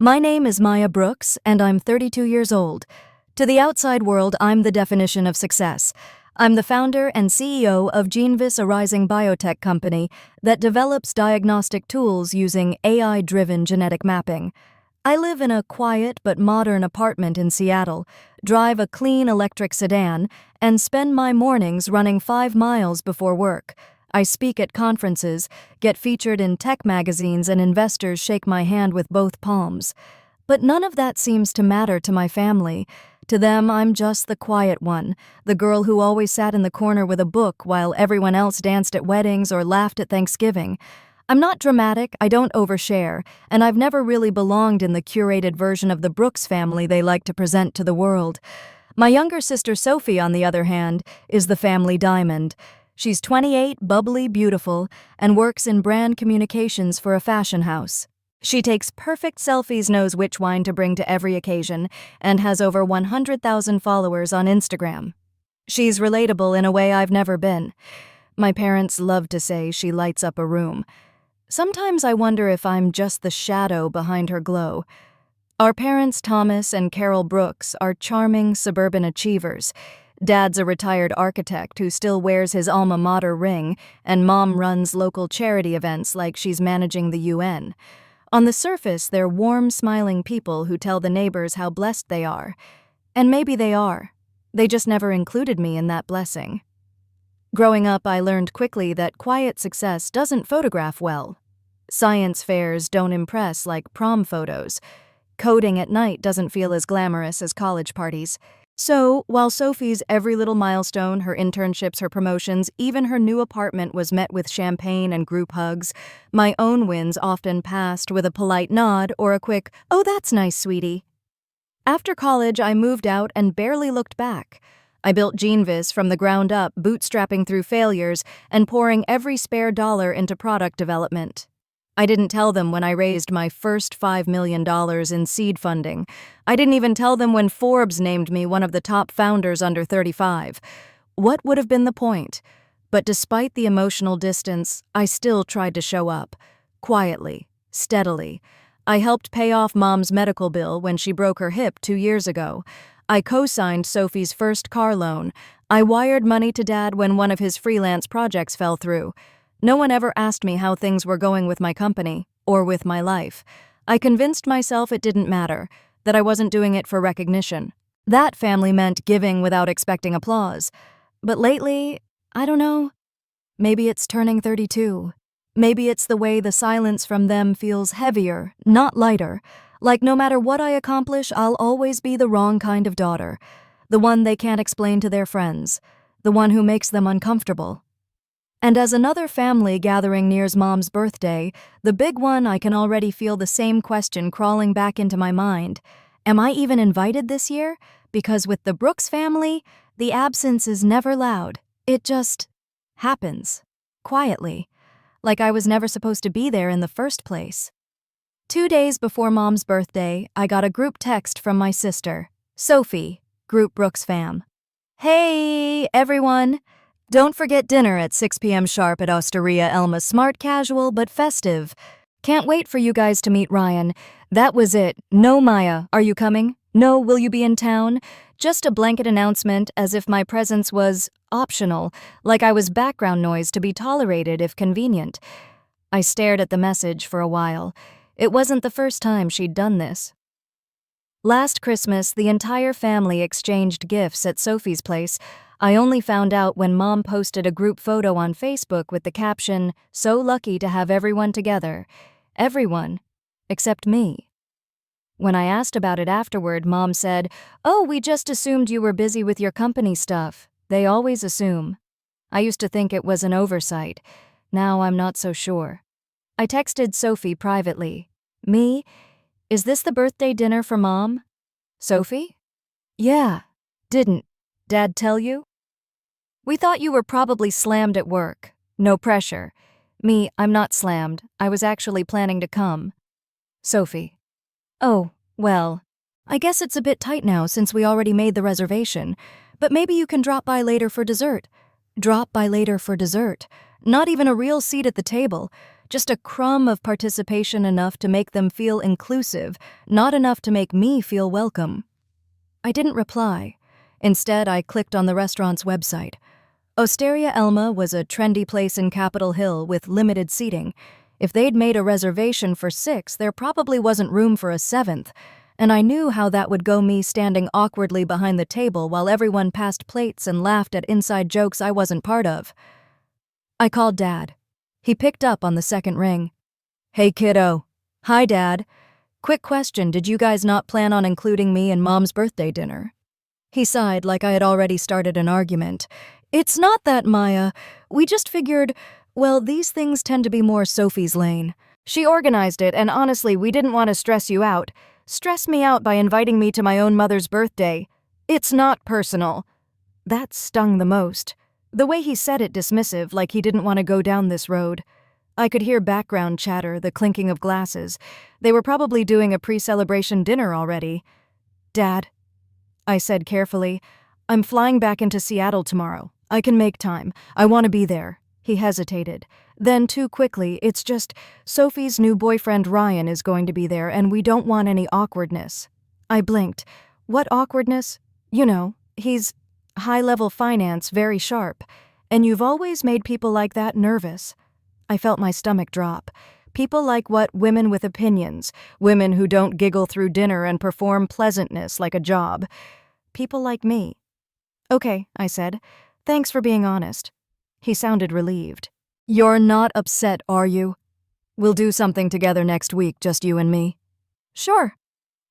My name is Maya Brooks, and I'm 32 years old. To the outside world, I'm the definition of success. I'm the founder and CEO of GeneVis, a rising biotech company that develops diagnostic tools using AI-driven genetic mapping. I live in a quiet but modern apartment in Seattle, drive a clean electric sedan, and spend my mornings running 5 miles before work. I speak at conferences, get featured in tech magazines, and investors shake my hand with both palms. But none of that seems to matter to my family. To them, I'm just the quiet one, the girl who always sat in the corner with a book while everyone else danced at weddings or laughed at Thanksgiving. I'm not dramatic, I don't overshare, and I've never really belonged in the curated version of the Brooks family they like to present to the world. My younger sister Sophie, on the other hand, is the family diamond. She's 28, bubbly, beautiful, and works in brand communications for a fashion house. She takes perfect selfies, knows which wine to bring to every occasion, and has over 100,000 followers on Instagram. She's relatable in a way I've never been. My parents love to say she lights up a room. Sometimes I wonder if I'm just the shadow behind her glow. Our parents, Thomas and Carol Brooks, are charming suburban achievers. Dad's a retired architect who still wears his alma mater ring, and Mom runs local charity events like she's managing the UN. On the surface, they're warm, smiling people who tell the neighbors how blessed they are. And maybe they are. They just never included me in that blessing. Growing up, I learned quickly that quiet success doesn't photograph well. Science fairs don't impress like prom photos. Coding at night doesn't feel as glamorous as college parties. So, while Sophie's every little milestone, her internships, her promotions, even her new apartment was met with champagne and group hugs, my own wins often passed with a polite nod or a quick, "Oh, that's nice, sweetie." After college, I moved out and barely looked back. I built GeneVis from the ground up, bootstrapping through failures and pouring every spare dollar into product development. I didn't tell them when I raised my first $5 million in seed funding. I didn't even tell them when Forbes named me one of the top founders under 35. What would have been the point? But despite the emotional distance, I still tried to show up. Quietly, steadily. I helped pay off Mom's medical bill when she broke her hip 2 years ago. I co-signed Sophie's first car loan. I wired money to Dad when one of his freelance projects fell through. No one ever asked me how things were going with my company, or with my life. I convinced myself it didn't matter, that I wasn't doing it for recognition. That family meant giving without expecting applause. But lately, I don't know. Maybe it's turning 32. Maybe it's the way the silence from them feels heavier, not lighter. Like no matter what I accomplish, I'll always be the wrong kind of daughter. The one they can't explain to their friends. The one who makes them uncomfortable. And as another family gathering nears Mom's birthday, the big one, I can already feel the same question crawling back into my mind. Am I even invited this year? Because with the Brooks family, the absence is never loud. It just happens. Quietly. Like I was never supposed to be there in the first place. 2 days before Mom's birthday, I got a group text from my sister, Sophie, Group Brooks fam. "Hey, everyone! Don't forget dinner at 6 p.m. sharp at Osteria Elma. Smart casual, but festive. Can't wait for you guys to meet Ryan." That was it. No Maya, are you coming? No, will you be in town? Just a blanket announcement as if my presence was optional, like I was background noise to be tolerated if convenient. I stared at the message for a while. It wasn't the first time she'd done this. Last Christmas, the entire family exchanged gifts at Sophie's place. I only found out when Mom posted a group photo on Facebook with the caption, "So lucky to have everyone together." Everyone, except me. When I asked about it afterward, Mom said, "Oh, we just assumed you were busy with your company stuff. They always assume." I used to think it was an oversight. Now I'm not so sure. I texted Sophie privately. "Me? Is this the birthday dinner for Mom?" "Sophie? Yeah. Didn't Dad tell you?" "We thought you were probably slammed at work. No pressure." Me, I'm not slammed. I was actually planning to come. Sophie. "Oh, well, I guess it's a bit tight now since we already made the reservation, but maybe you can drop by later for dessert." Drop by later for dessert? Not even a real seat at the table. just a crumb of participation enough to make them feel inclusive, not enough to make me feel welcome. I didn't reply. Instead, I clicked on the restaurant's website. Osteria Elma was a trendy place in Capitol Hill with limited seating. If they'd made a reservation for 6, there probably wasn't room for a 7th, and I knew how that would go, me standing awkwardly behind the table while everyone passed plates and laughed at inside jokes I wasn't part of. I called Dad. He picked up on the second ring. "Hey, kiddo." "Hi, Dad. Quick question, did you guys not plan on including me in Mom's birthday dinner?" He sighed like I had already started an argument. "It's not that, Maya. We just figured, well, these things tend to be more Sophie's lane. She organized it, and honestly, we didn't want to stress you out. Stress me out by inviting me to my own mother's birthday. It's not personal." That stung the most. The way he said it dismissive, like he didn't want to go down this road. I could hear background chatter, the clinking of glasses. They were probably doing a pre-celebration dinner already. "Dad," I said carefully, "I'm flying back into Seattle tomorrow. I can make time. I want to be there." He hesitated. Then, too quickly, "It's just, Sophie's new boyfriend Ryan is going to be there, and we don't want any awkwardness." I blinked. "What awkwardness?" "You know, he's high-level finance, very sharp. And you've always made people like that nervous." I felt my stomach drop. People like what? Women with opinions. Women who don't giggle through dinner and perform pleasantness like a job. People like me. "Okay," I said. "Thanks for being honest." He sounded relieved. "You're not upset, are you? We'll do something together next week, just you and me." "Sure."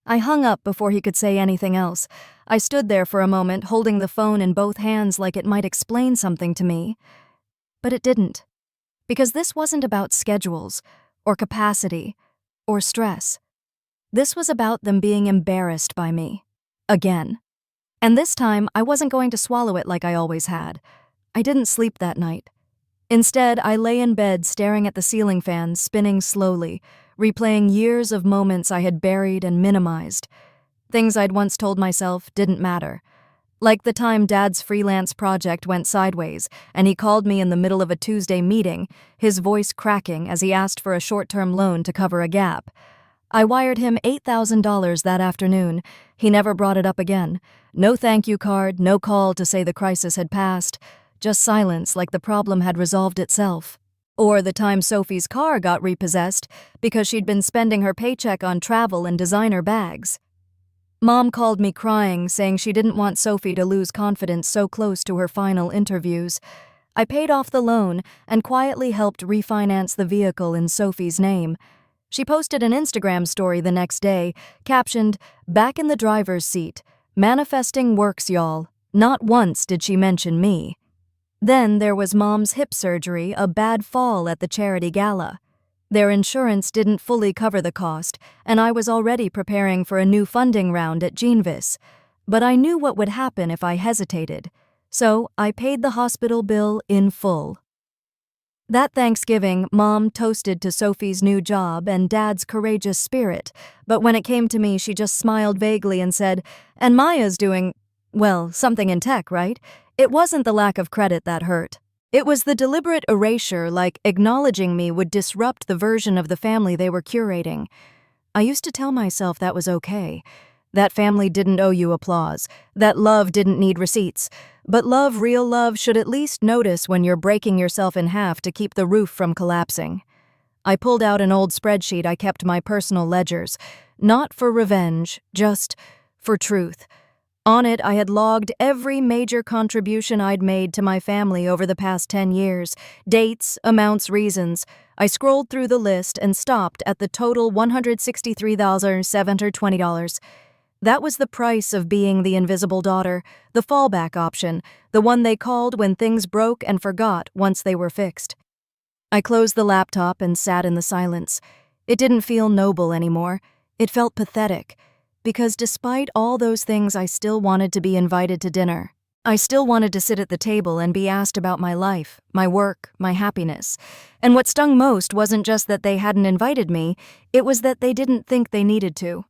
I hung up before he could say anything else. I stood there for a moment, holding the phone in both hands like it might explain something to me. But it didn't. Because this wasn't about schedules, or capacity, or stress. This was about them being embarrassed by me. Again. And this time, I wasn't going to swallow it like I always had. I didn't sleep that night. Instead, I lay in bed staring at the ceiling fan spinning slowly, replaying years of moments I had buried and minimized. Things I'd once told myself didn't matter. Like the time Dad's freelance project went sideways, and he called me in the middle of a Tuesday meeting, his voice cracking as he asked for a short-term loan to cover a gap. I wired him $8,000 that afternoon. He never brought it up again. No thank you card, no call to say the crisis had passed. Just silence, like the problem had resolved itself. Or the time Sophie's car got repossessed because she'd been spending her paycheck on travel and designer bags. Mom called me crying, saying she didn't want Sophie to lose confidence so close to her final interviews. I paid off the loan and quietly helped refinance the vehicle in Sophie's name. She posted an Instagram story the next day, captioned, "Back in the driver's seat. Manifesting works, y'all." Not once did she mention me. Then there was Mom's hip surgery, a bad fall at the charity gala. Their insurance didn't fully cover the cost, and I was already preparing for a new funding round at GeneVis. But I knew what would happen if I hesitated, so I paid the hospital bill in full. That Thanksgiving, Mom toasted to Sophie's new job and Dad's courageous spirit, but when it came to me, she just smiled vaguely and said, "And Maya's doing, well, something in tech, right?" It wasn't the lack of credit that hurt. It was the deliberate erasure, like acknowledging me would disrupt the version of the family they were curating. I used to tell myself that was okay. That family didn't owe you applause. That love didn't need receipts. But love, real love, should at least notice when you're breaking yourself in half to keep the roof from collapsing. I pulled out an old spreadsheet I kept my personal ledgers. Not for revenge, just for truth. On it, I had logged every major contribution I'd made to my family over the past 10 years. Dates, amounts, reasons. I scrolled through the list and stopped at the total $163,720. That was the price of being the invisible daughter, the fallback option, the one they called when things broke and forgot once they were fixed. I closed the laptop and sat in the silence. It didn't feel noble anymore. It felt pathetic. Because despite all those things, I still wanted to be invited to dinner. I still wanted to sit at the table and be asked about my life, my work, my happiness. And what stung most wasn't just that they hadn't invited me, it was that they didn't think they needed to.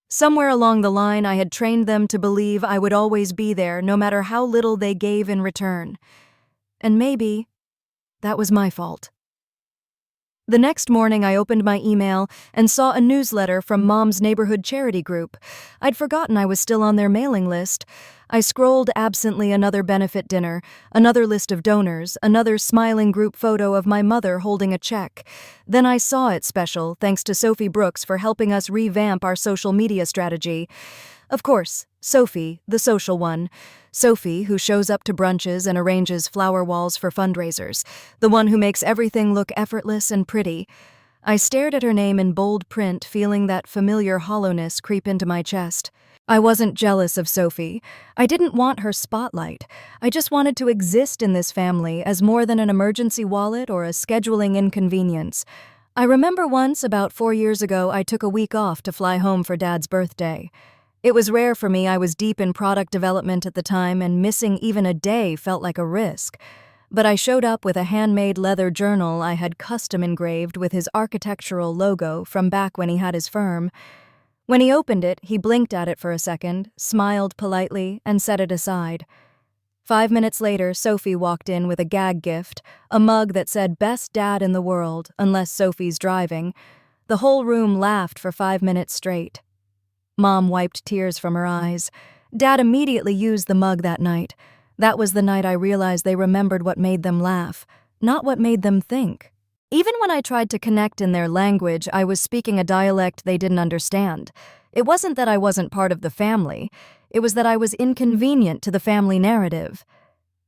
Somewhere along the line, I had trained them to believe I would always be there, no matter how little they gave in return. And maybe that was my fault. The next morning, I opened my email and saw a newsletter from Mom's neighborhood charity group. I'd forgotten I was still on their mailing list. I scrolled absently another benefit dinner, another list of donors, another smiling group photo of my mother holding a check. Then I saw it special, thanks to Sophie Brooks for helping us revamp our social media strategy. Of course, Sophie, the social one. Sophie, who shows up to brunches and arranges flower walls for fundraisers. The one who makes everything look effortless and pretty. I stared at her name in bold print, feeling that familiar hollowness creep into my chest. I wasn't jealous of Sophie. I didn't want her spotlight. I just wanted to exist in this family as more than an emergency wallet or a scheduling inconvenience. I remember once, about 4 years ago, I took a week off to fly home for Dad's birthday. It was rare for me. I was deep in product development at the time, and missing even a day felt like a risk. But I showed up with a handmade leather journal I had custom engraved with his architectural logo from back when he had his firm. When he opened it, he blinked at it for a second, smiled politely, and set it aside. 5 minutes later, Sophie walked in with a gag gift, a mug that said "Best Dad in the World, unless Sophie's driving." The whole room laughed for 5 minutes straight. Mom wiped tears from her eyes. Dad immediately used the mug that night. That was the night I realized they remembered what made them laugh, not what made them think. Even when I tried to connect in their language, I was speaking a dialect they didn't understand. It wasn't that I wasn't part of the family. It was that I was inconvenient to the family narrative.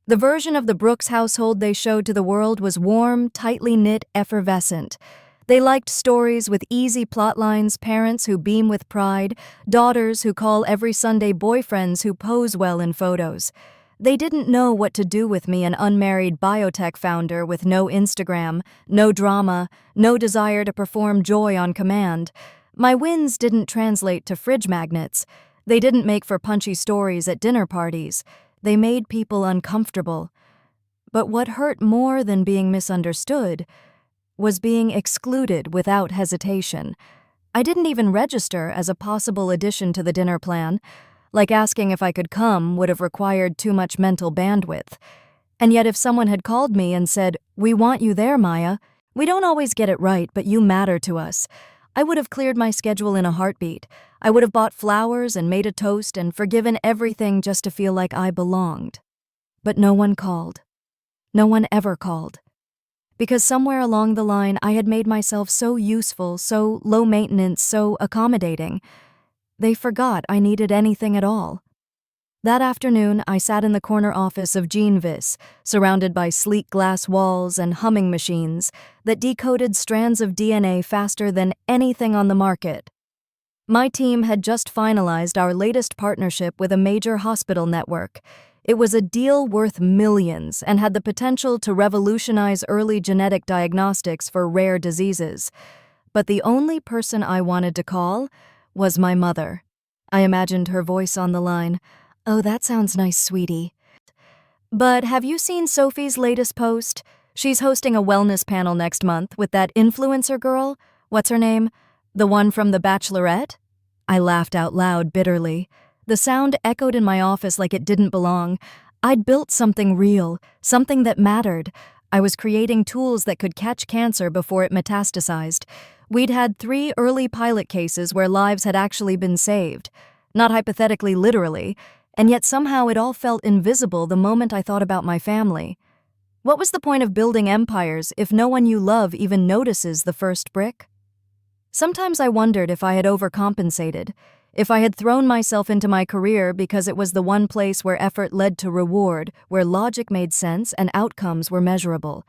The version of the Brooks household they showed to the world was warm, tightly knit, effervescent. They liked stories with easy plot lines, parents who beam with pride, daughters who call every Sunday boyfriends who pose well in photos. They didn't know what to do with me, an unmarried biotech founder with no Instagram, no drama, no desire to perform joy on command. My wins didn't translate to fridge magnets. They didn't make for punchy stories at dinner parties. They made people uncomfortable. But what hurt more than being misunderstood was being excluded without hesitation. I didn't even register as a possible addition to the dinner plan. Like asking if I could come would have required too much mental bandwidth. And yet if someone had called me and said, "We want you there, Maya. We don't always get it right, but you matter to us," I would have cleared my schedule in a heartbeat. I would have bought flowers and made a toast and forgiven everything just to feel like I belonged. But no one called. No one ever called. Because somewhere along the line I had made myself so useful, so low maintenance, so accommodating. They forgot I needed anything at all. That afternoon, I sat in the corner office of GeneVis, surrounded by sleek glass walls and humming machines that decoded strands of DNA faster than anything on the market. My team had just finalized our latest partnership with a major hospital network. It was a deal worth millions and had the potential to revolutionize early genetic diagnostics for rare diseases. But the only person I wanted to call was my mother. I imagined her voice on the line. "Oh, that sounds nice, sweetie. But have you seen Sophie's latest post? She's hosting a wellness panel next month with that influencer girl. What's her name? The one from The Bachelorette?" I laughed out loud bitterly. The sound echoed in my office like it didn't belong. I'd built something real, something that mattered. I was creating tools that could catch cancer before it metastasized. We'd had 3 early pilot cases where lives had actually been saved. Not hypothetically, literally, and yet somehow it all felt invisible the moment I thought about my family. What was the point of building empires if no one you love even notices the first brick? Sometimes I wondered if I had overcompensated, if I had thrown myself into my career because it was the one place where effort led to reward, where logic made sense and outcomes were measurable.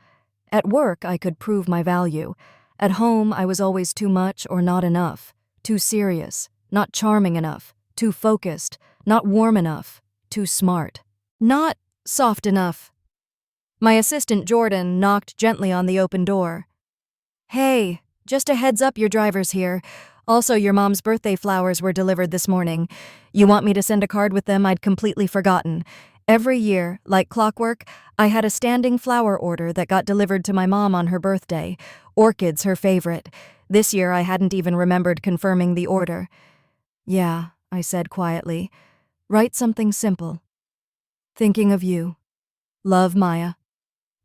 At work, I could prove my value. At home, I was always too much or not enough, too serious, not charming enough, too focused, not warm enough, too smart, not soft enough. My assistant, Jordan, knocked gently on the open door. "Hey, just a heads up, your driver's here. Also, your mom's birthday flowers were delivered this morning. You want me to send a card with them? I'd completely forgotten. Every year, like clockwork, I had a standing flower order that got delivered to my mom on her birthday. Orchids, her favorite. This year, I hadn't even remembered confirming the order." "Yeah," I said quietly. "Write something simple. Thinking of you. Love, Maya."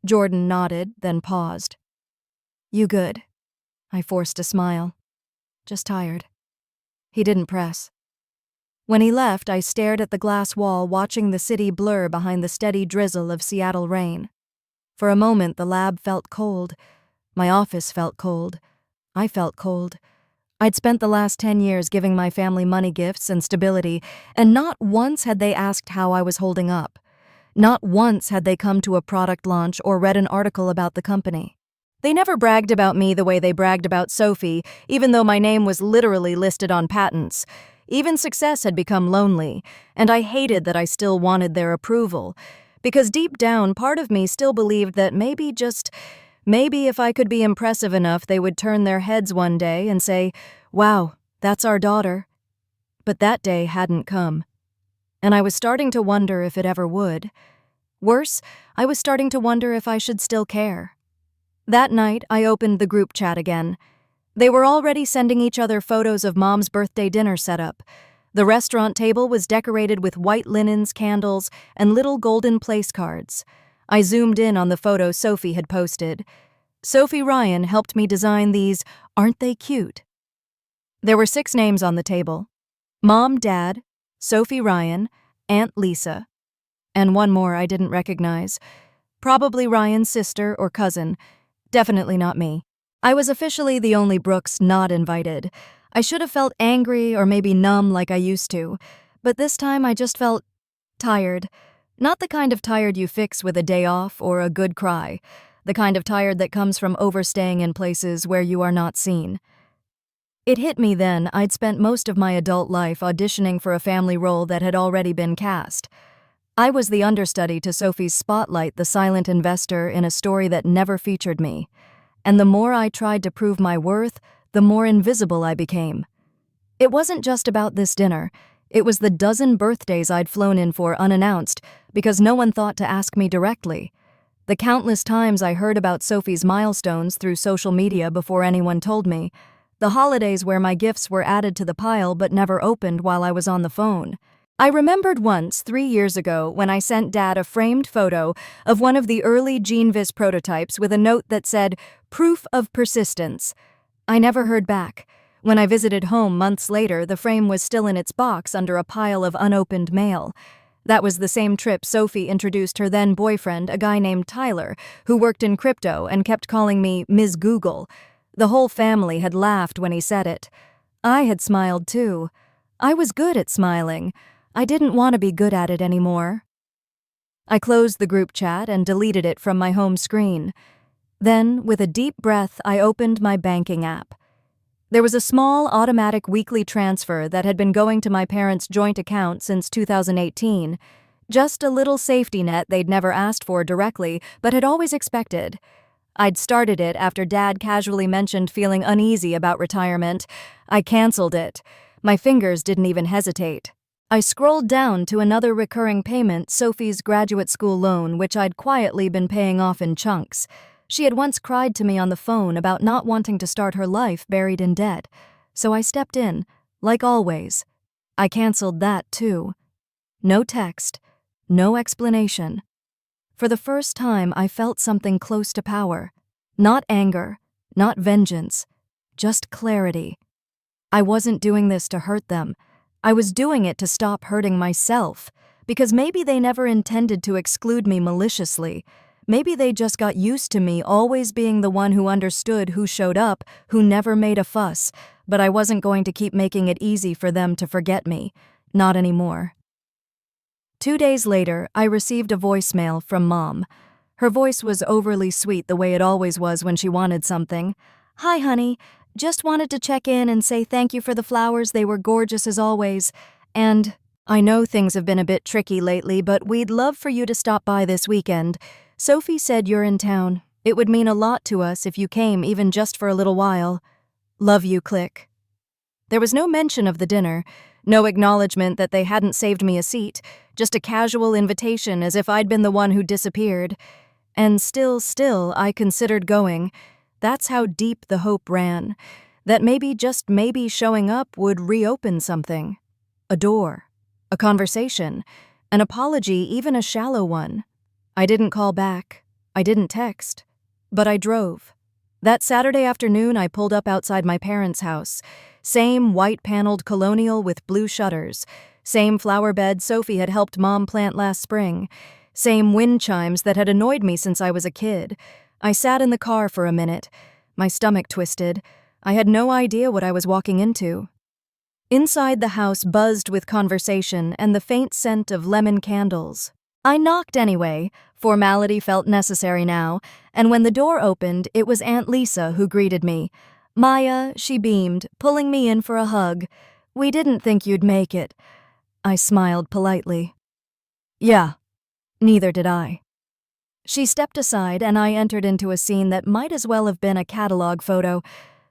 Jordan nodded, then paused. "You good?" I forced a smile. Just tired. He didn't press. When he left, I stared at the glass wall, watching the city blur behind the steady drizzle of Seattle rain. For a moment, the lab felt cold. My office felt cold. I felt cold. I'd spent the last 10 years giving my family money gifts and stability, and not once had they asked how I was holding up. Not once had they come to a product launch or read an article about the company. They never bragged about me the way they bragged about Sophie, even though my name was literally listed on patents. Even success had become lonely, and I hated that I still wanted their approval. Because deep down, part of me still believed that maybe if I could be impressive enough, they would turn their heads one day and say, "Wow, that's our daughter." But that day hadn't come. And I was starting to wonder if it ever would. Worse, I was starting to wonder if I should still care. That night, I opened the group chat again. They were already sending each other photos of Mom's birthday dinner setup. The restaurant table was decorated with white linens, candles, and little golden place cards. I zoomed in on the photo Sophie had posted. Sophie Ryan helped me design these. Aren't they cute? There were 6 names on the table. Mom, Dad, Sophie Ryan, Aunt Lisa, and one more I didn't recognize. Probably Ryan's sister or cousin. Definitely not me. I was officially the only Brooks not invited. I should have felt angry or maybe numb like I used to, but this time I just felt tired. Not the kind of tired you fix with a day off or a good cry. The kind of tired that comes from overstaying in places where you are not seen. It hit me then I'd spent most of my adult life auditioning for a family role that had already been cast. I was the understudy to Sophie's Spotlight, the silent investor in a story that never featured me. And the more I tried to prove my worth, the more invisible I became. It wasn't just about this dinner. It was the dozen birthdays I'd flown in for unannounced because no one thought to ask me directly. The countless times I heard about Sophie's milestones through social media before anyone told me. The holidays where my gifts were added to the pile but never opened while I was on the phone. I remembered once, 3 years ago, when I sent Dad a framed photo of one of the early GeneVis prototypes with a note that said, "Proof of persistence." I never heard back. When I visited home months later, the frame was still in its box under a pile of unopened mail. That was the same trip Sophie introduced her then-boyfriend, a guy named Tyler, who worked in crypto and kept calling me Ms. Google. The whole family had laughed when he said it. I had smiled too. I was good at smiling. I didn't want to be good at it anymore. I closed the group chat and deleted it from my home screen. Then, with a deep breath, I opened my banking app. There was a small automatic weekly transfer that had been going to my parents' joint account since 2018. Just a little safety net they'd never asked for directly, but had always expected. I'd started it after Dad casually mentioned feeling uneasy about retirement. I canceled it. My fingers didn't even hesitate. I scrolled down to another recurring payment, Sophie's graduate school loan, which I'd quietly been paying off in chunks. She had once cried to me on the phone about not wanting to start her life buried in debt. So I stepped in, like always. I canceled that too. No text, no explanation. For the first time, I felt something close to power. Not anger, not vengeance, just clarity. I wasn't doing this to hurt them. I was doing it to stop hurting myself, because maybe they never intended to exclude me maliciously. Maybe they just got used to me always being the one who understood, who showed up, who never made a fuss, but I wasn't going to keep making it easy for them to forget me. Not anymore. 2 days later, I received a voicemail from Mom. Her voice was overly sweet the way it always was when she wanted something. "Hi, honey. Just wanted to check in and say thank you for the flowers. They were gorgeous as always. And I know things have been a bit tricky lately, but we'd love for you to stop by this weekend. Sophie said you're in town. It would mean a lot to us if you came even just for a little while. Love you, click." There was no mention of the dinner, no acknowledgement that they hadn't saved me a seat, just a casual invitation as if I'd been the one who disappeared. And still, I considered going. That's how deep the hope ran, that maybe, just maybe, showing up would reopen something. A door, a conversation, an apology, even a shallow one. I didn't call back. I didn't text. But I drove. That Saturday afternoon, I pulled up outside my parents' house. Same white-paneled colonial with blue shutters. Same flower bed Sophie had helped Mom plant last spring. Same wind chimes that had annoyed me since I was a kid. I sat in the car for a minute. My stomach twisted. I had no idea what I was walking into. Inside the house buzzed with conversation and the faint scent of lemon candles. I knocked anyway. Formality felt necessary now, and when the door opened, it was Aunt Lisa who greeted me. "Maya," she beamed, pulling me in for a hug. "We didn't think you'd make it." I smiled politely. "Yeah, neither did I." She stepped aside and I entered into a scene that might as well have been a catalog photo.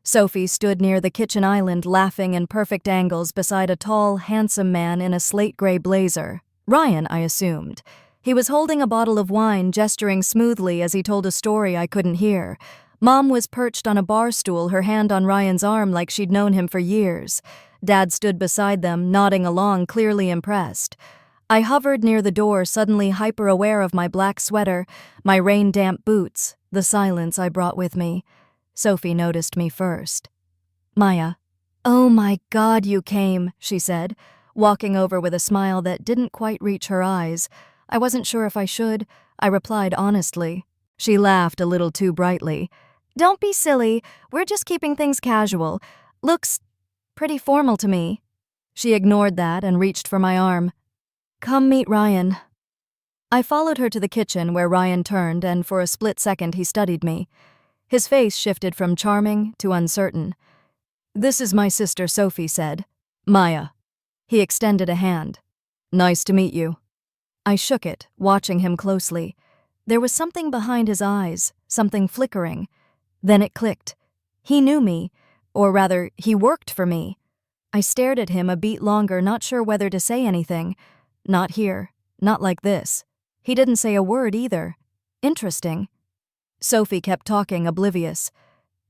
Sophie stood near the kitchen island laughing in perfect angles beside a tall, handsome man in a slate-gray blazer. Ryan, I assumed. He was holding a bottle of wine, gesturing smoothly as he told a story I couldn't hear. Mom was perched on a bar stool, her hand on Ryan's arm like she'd known him for years. Dad stood beside them, nodding along, clearly impressed. I hovered near the door, suddenly hyper-aware of my black sweater, my rain-damp boots, the silence I brought with me. Sophie noticed me first. "Maya." "Oh my God, you came," she said, walking over with a smile that didn't quite reach her eyes. I wasn't sure if I should. I replied honestly. She laughed a little too brightly. "Don't be silly. We're just keeping things casual. Looks pretty formal to me." She ignored that and reached for my arm. "Come meet Ryan." I followed her to the kitchen where Ryan turned, and for a split second he studied me. His face shifted from charming to uncertain. "This is my sister Sophie," said. "Maya." He extended a hand. "Nice to meet you." I shook it, watching him closely. There was something behind his eyes, something flickering. Then it clicked. He knew me, or rather, he worked for me. I stared at him a beat longer, not sure whether to say anything. Not here, not like this. He didn't say a word either. Interesting. Sophie kept talking, oblivious.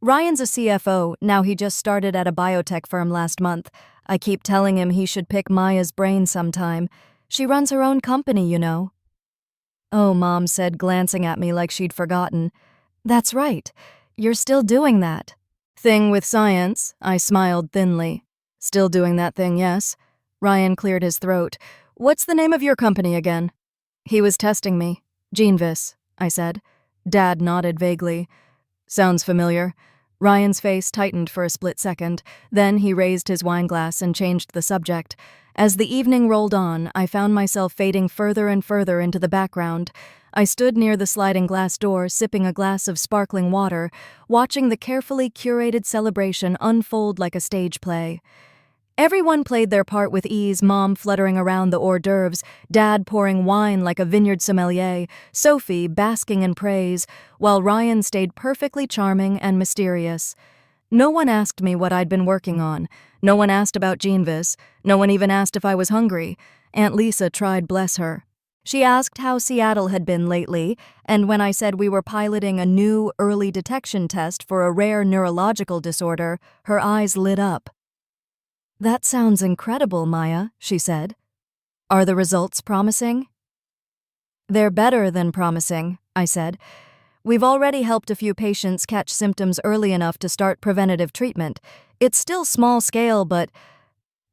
"Ryan's a CFO, now he just started at a biotech firm last month. I keep telling him he should pick Maya's brain sometime. She runs her own company, you know." "Oh," Mom said, glancing at me like she'd forgotten. "That's right. You're still doing that." "Thing with science," I smiled thinly. "Still doing that thing, yes." Ryan cleared his throat. "What's the name of your company again?" He was testing me. "GeneVis," I said. Dad nodded vaguely. "Sounds familiar." Ryan's face tightened for a split second. Then he raised his wineglass and changed the subject. As the evening rolled on, I found myself fading further and further into the background. I stood near the sliding glass door, sipping a glass of sparkling water, watching the carefully curated celebration unfold like a stage play. Everyone played their part with ease, Mom fluttering around the hors d'oeuvres, Dad pouring wine like a vineyard sommelier, Sophie basking in praise, while Ryan stayed perfectly charming and mysterious. No one asked me what I'd been working on. No one asked about GeneVis. No one even asked if I was hungry. Aunt Lisa tried, bless her. She asked how Seattle had been lately, and when I said we were piloting a new early detection test for a rare neurological disorder, her eyes lit up. "That sounds incredible, Maya," she said. "Are the results promising?" "They're better than promising," I said. "We've already helped a few patients catch symptoms early enough to start preventative treatment. It's still small scale, but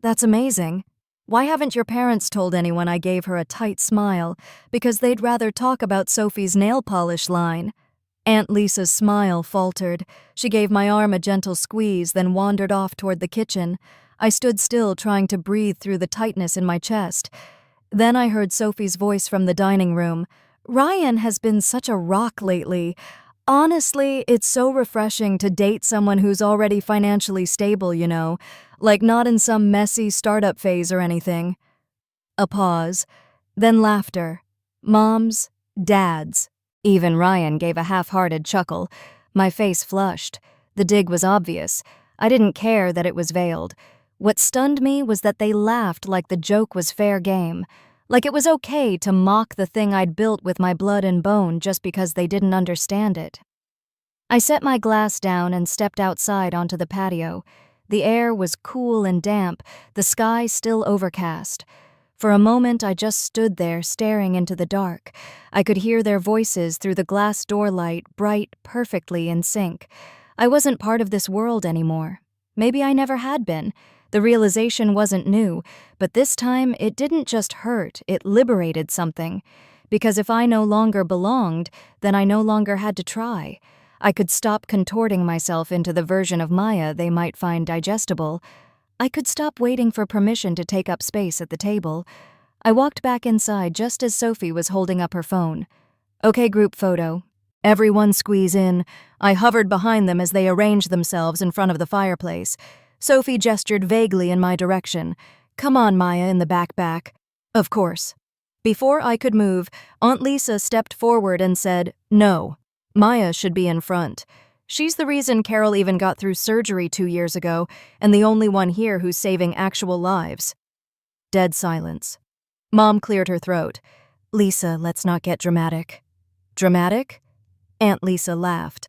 that's amazing. Why haven't your parents told anyone?" I gave her a tight smile, "because they'd rather talk about Sophie's nail polish line." Aunt Lisa's smile faltered. She gave my arm a gentle squeeze, then wandered off toward the kitchen. I stood still, trying to breathe through the tightness in my chest. Then I heard Sophie's voice from the dining room. "Ryan has been such a rock lately. Honestly, it's so refreshing to date someone who's already financially stable, you know, like not in some messy startup phase or anything." A pause, then laughter. Mom's, Dad's. Even Ryan gave a half-hearted chuckle. My face flushed. The dig was obvious. I didn't care that it was veiled. What stunned me was that they laughed like the joke was fair game, like it was okay to mock the thing I'd built with my blood and bone just because they didn't understand it. I set my glass down and stepped outside onto the patio. The air was cool and damp, the sky still overcast. For a moment I just stood there staring into the dark. I could hear their voices through the glass door light, bright, perfectly in sync. I wasn't part of this world anymore. Maybe I never had been. The realization wasn't new, but this time it didn't just hurt, it liberated something. Because if I no longer belonged, then I no longer had to try. I could stop contorting myself into the version of Maya they might find digestible. I could stop waiting for permission to take up space at the table. I walked back inside just as Sophie was holding up her phone. "Okay, group photo." Everyone squeeze in. I hovered behind them as they arranged themselves in front of the fireplace. Sophie gestured vaguely in my direction. "Come on, Maya, in the back. Of course. Before I could move, Aunt Lisa stepped forward and said, "No, Maya should be in front. She's the reason Carol even got through surgery 2 years ago, and the only one here who's saving actual lives." Dead silence. Mom cleared her throat. "Lisa, let's not get dramatic." "Dramatic?" Aunt Lisa laughed.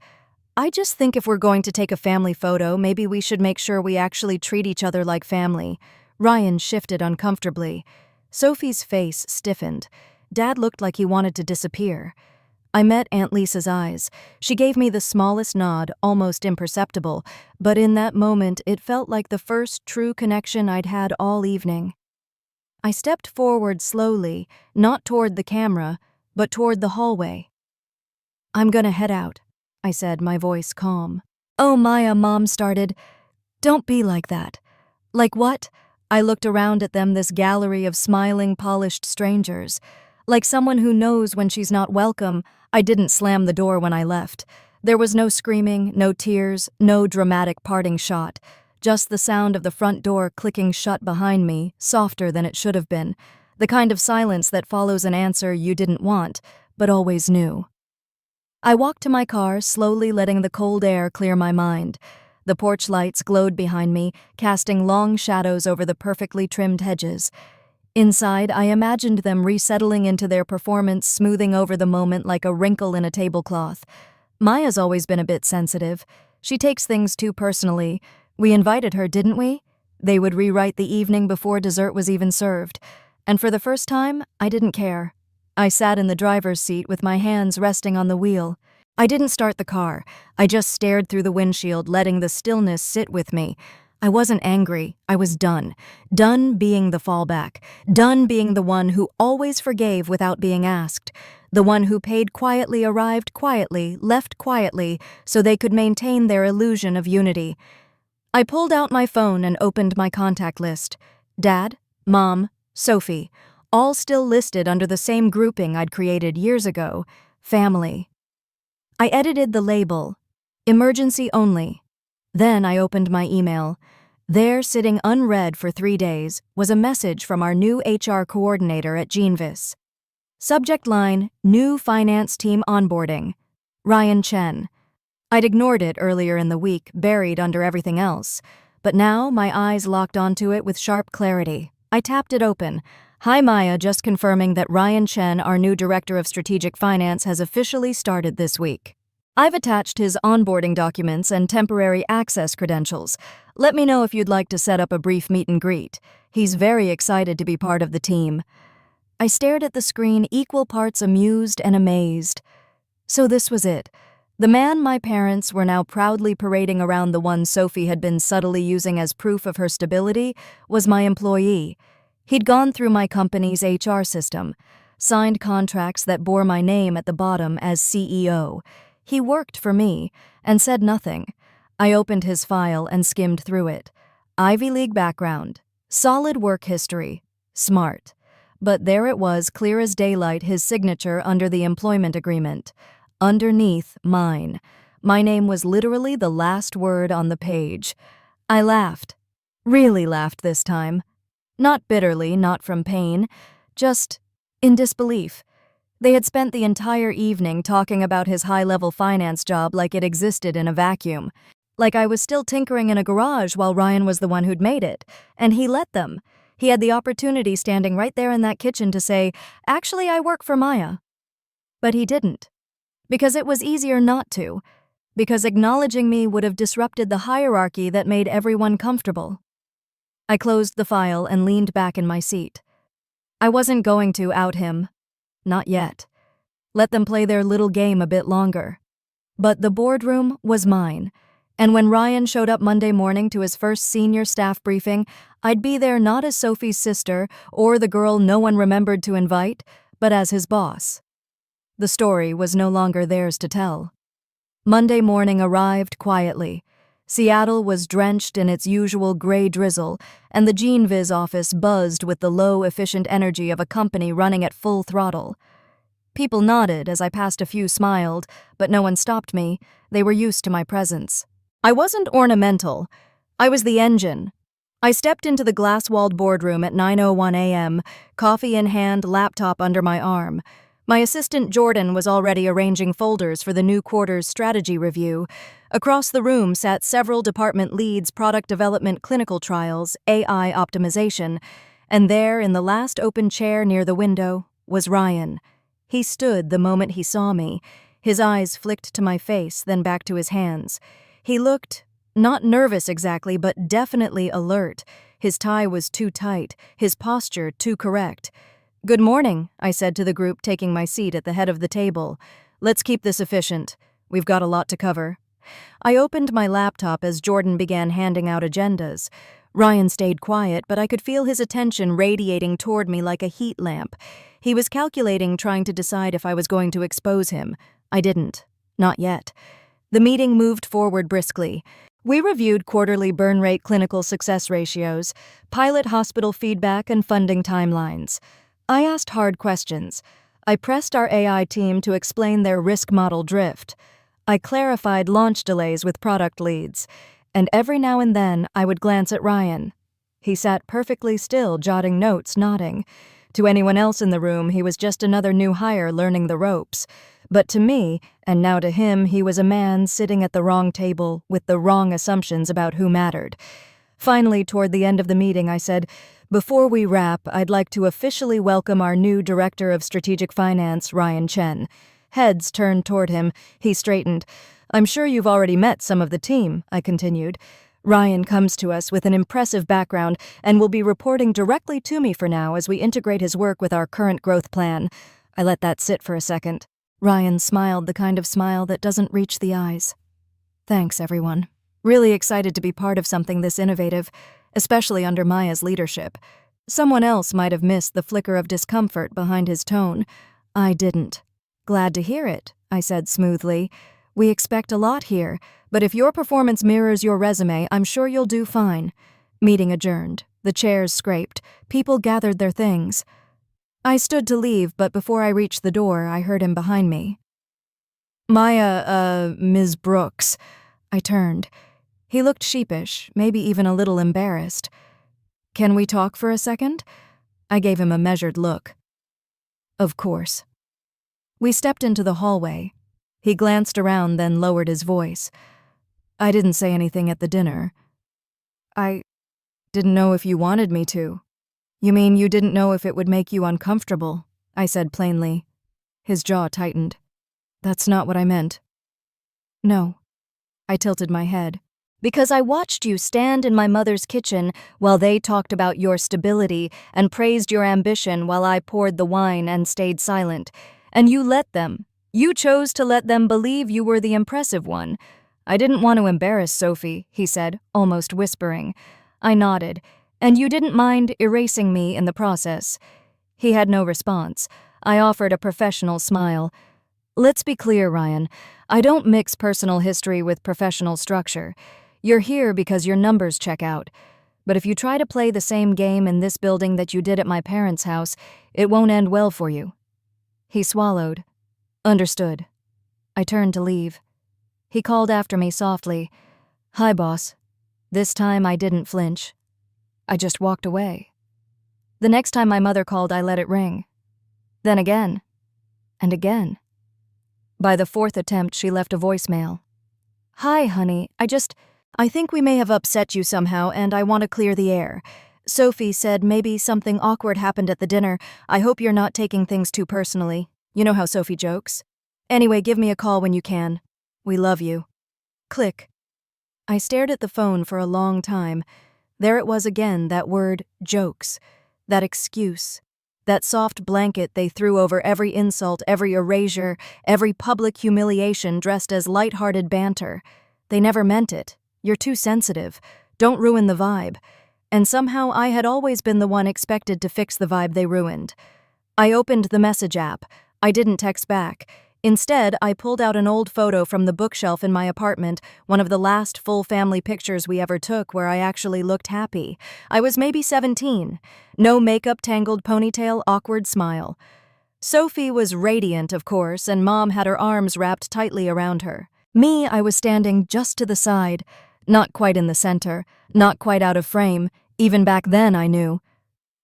"I just think if we're going to take a family photo, maybe we should make sure we actually treat each other like family." Ryan shifted uncomfortably. Sophie's face stiffened. Dad looked like he wanted to disappear. I met Aunt Lisa's eyes. She gave me the smallest nod, almost imperceptible, but in that moment it felt like the first true connection I'd had all evening. I stepped forward slowly, not toward the camera, but toward the hallway. "I'm gonna head out," I said, my voice calm. "Oh, Maya," Mom started. "Don't be like that." "Like what?" I looked around at them, this gallery of smiling, polished strangers. Like someone who knows when she's not welcome. I didn't slam the door when I left. There was no screaming, no tears, no dramatic parting shot. Just the sound of the front door clicking shut behind me, softer than it should have been. The kind of silence that follows an answer you didn't want, but always knew. I walked to my car, slowly letting the cold air clear my mind. The porch lights glowed behind me, casting long shadows over the perfectly trimmed hedges. Inside, I imagined them resettling into their performance, smoothing over the moment like a wrinkle in a tablecloth. Maya's always been a bit sensitive. She takes things too personally. We invited her, didn't we? They would rewrite the evening before dessert was even served. And for the first time, I didn't care. I sat in the driver's seat with my hands resting on the wheel. I didn't start the car. I just stared through the windshield, letting the stillness sit with me. I wasn't angry. I was done. Done being the fallback. Done being the one who always forgave without being asked. The one who paid quietly, arrived quietly, left quietly, so they could maintain their illusion of unity. I pulled out my phone and opened my contact list. Dad, Mom, Sophie, all still listed under the same grouping I'd created years ago, family. I edited the label, emergency only. Then I opened my email. There, sitting unread for 3 days, was a message from our new HR coordinator at GeneVis. Subject line, new finance team onboarding. Ryan Chen. I'd ignored it earlier in the week, buried under everything else. But now my eyes locked onto it with sharp clarity. I tapped it open. "Hi Maya, just confirming that Ryan Chen, our new Director of Strategic Finance, has officially started this week. I've attached his onboarding documents and temporary access credentials. Let me know if you'd like to set up a brief meet and greet. He's very excited to be part of the team." I stared at the screen, equal parts amused and amazed. So this was it. The man my parents were now proudly parading around, the one Sophie had been subtly using as proof of her stability, was my employee. He'd gone through my company's HR system, signed contracts that bore my name at the bottom as CEO. He worked for me and said nothing. I opened his file and skimmed through it. Ivy League background, solid work history, smart. But there it was, clear as daylight, his signature under the employment agreement. Underneath, mine. My name was literally the last word on the page. I laughed. Really laughed this time. Not bitterly, not from pain, just in disbelief. They had spent the entire evening talking about his high-level finance job like it existed in a vacuum. Like I was still tinkering in a garage while Ryan was the one who'd made it. And he let them. He had the opportunity standing right there in that kitchen to say, "Actually, I work for Maya." But he didn't. Because it was easier not to. Because acknowledging me would have disrupted the hierarchy that made everyone comfortable. I closed the file and leaned back in my seat. I wasn't going to out him. Not yet. Let them play their little game a bit longer. But the boardroom was mine. And when Ryan showed up Monday morning to his first senior staff briefing, I'd be there not as Sophie's sister or the girl no one remembered to invite, but as his boss. The story was no longer theirs to tell. Monday morning arrived quietly. Seattle was drenched in its usual gray drizzle, and the GeneViz office buzzed with the low, efficient energy of a company running at full throttle. People nodded as I passed, a few smiled, but no one stopped me. They were used to my presence. I wasn't ornamental. I was the engine. I stepped into the glass-walled boardroom at 9:01 a.m., coffee in hand, laptop under my arm. My assistant Jordan was already arranging folders for the new quarter's strategy review. Across the room sat several department leads, product development, clinical trials, AI optimization, and there, in the last open chair near the window, was Ryan. He stood the moment he saw me. His eyes flicked to my face, then back to his hands. He looked, not nervous exactly, but definitely alert. His tie was too tight, his posture too correct. "Good morning," I said to the group, taking my seat at the head of the table. "Let's keep this efficient. We've got a lot to cover." I opened my laptop as Jordan began handing out agendas. Ryan stayed quiet, but I could feel his attention radiating toward me like a heat lamp. He was calculating, trying to decide if I was going to expose him. I didn't. Not yet. The meeting moved forward briskly. We reviewed quarterly burn rate, clinical success ratios, pilot hospital feedback, and funding timelines. I asked hard questions. I pressed our AI team to explain their risk model drift. I clarified launch delays with product leads. And every now and then, I would glance at Ryan. He sat perfectly still, jotting notes, nodding. To anyone else in the room, he was just another new hire learning the ropes. But to me, and now to him, he was a man sitting at the wrong table with the wrong assumptions about who mattered. Finally, toward the end of the meeting, I said, "Before we wrap, I'd like to officially welcome our new Director of Strategic Finance, Ryan Chen." Heads turned toward him. He straightened. "I'm sure you've already met some of the team," I continued. "Ryan comes to us with an impressive background and will be reporting directly to me for now as we integrate his work with our current growth plan." I let that sit for a second. Ryan smiled, the kind of smile that doesn't reach the eyes. "Thanks, everyone. Really excited to be part of something this innovative, especially under Maya's leadership." Someone else might have missed the flicker of discomfort behind his tone. I didn't. "Glad to hear it," I said smoothly. "We expect a lot here, but if your performance mirrors your resume, I'm sure you'll do fine." Meeting adjourned. The chairs scraped. People gathered their things. I stood to leave, but before I reached the door, I heard him behind me. Ms. Brooks." I turned. He looked sheepish, maybe even a little embarrassed. "Can we talk for a second?" I gave him a measured look. "Of course." We stepped into the hallway. He glanced around, then lowered his voice. "I didn't say anything at the dinner. I didn't know if you wanted me to." "You mean you didn't know if it would make you uncomfortable?" I said plainly. His jaw tightened. "That's not what I meant." "No." I tilted my head. "Because I watched you stand in my mother's kitchen while they talked about your stability and praised your ambition while I poured the wine and stayed silent. And you let them. You chose to let them believe you were the impressive one." "I didn't want to embarrass Sophie," he said, almost whispering. I nodded. "And you didn't mind erasing me in the process." He had no response. I offered a professional smile. "Let's be clear, Ryan. I don't mix personal history with professional structure. You're here because your numbers check out. But if you try to play the same game in this building that you did at my parents' house, it won't end well for you." He swallowed. "Understood." I turned to leave. He called after me softly, "Hi, boss." This time I didn't flinch. I just walked away. The next time my mother called, I let it ring. Then again. And again. By the fourth attempt, she left a voicemail. "Hi, honey. I think we may have upset you somehow, and I want to clear the air. Sophie said maybe something awkward happened at the dinner. I hope you're not taking things too personally. You know how Sophie jokes. Anyway, give me a call when you can. We love you." Click. I stared at the phone for a long time. There it was again, that word, jokes. That excuse. That soft blanket they threw over every insult, every erasure, every public humiliation dressed as light-hearted banter. They never meant it. You're too sensitive. Don't ruin the vibe. And somehow I had always been the one expected to fix the vibe they ruined. I opened the message app. I didn't text back. Instead, I pulled out an old photo from the bookshelf in my apartment, one of the last full family pictures we ever took where I actually looked happy. I was maybe 17. No makeup, tangled ponytail, awkward smile. Sophie was radiant, of course, and Mom had her arms wrapped tightly around her. Me, I was standing just to the side, not quite in the center, not quite out of frame. Even back then, I knew.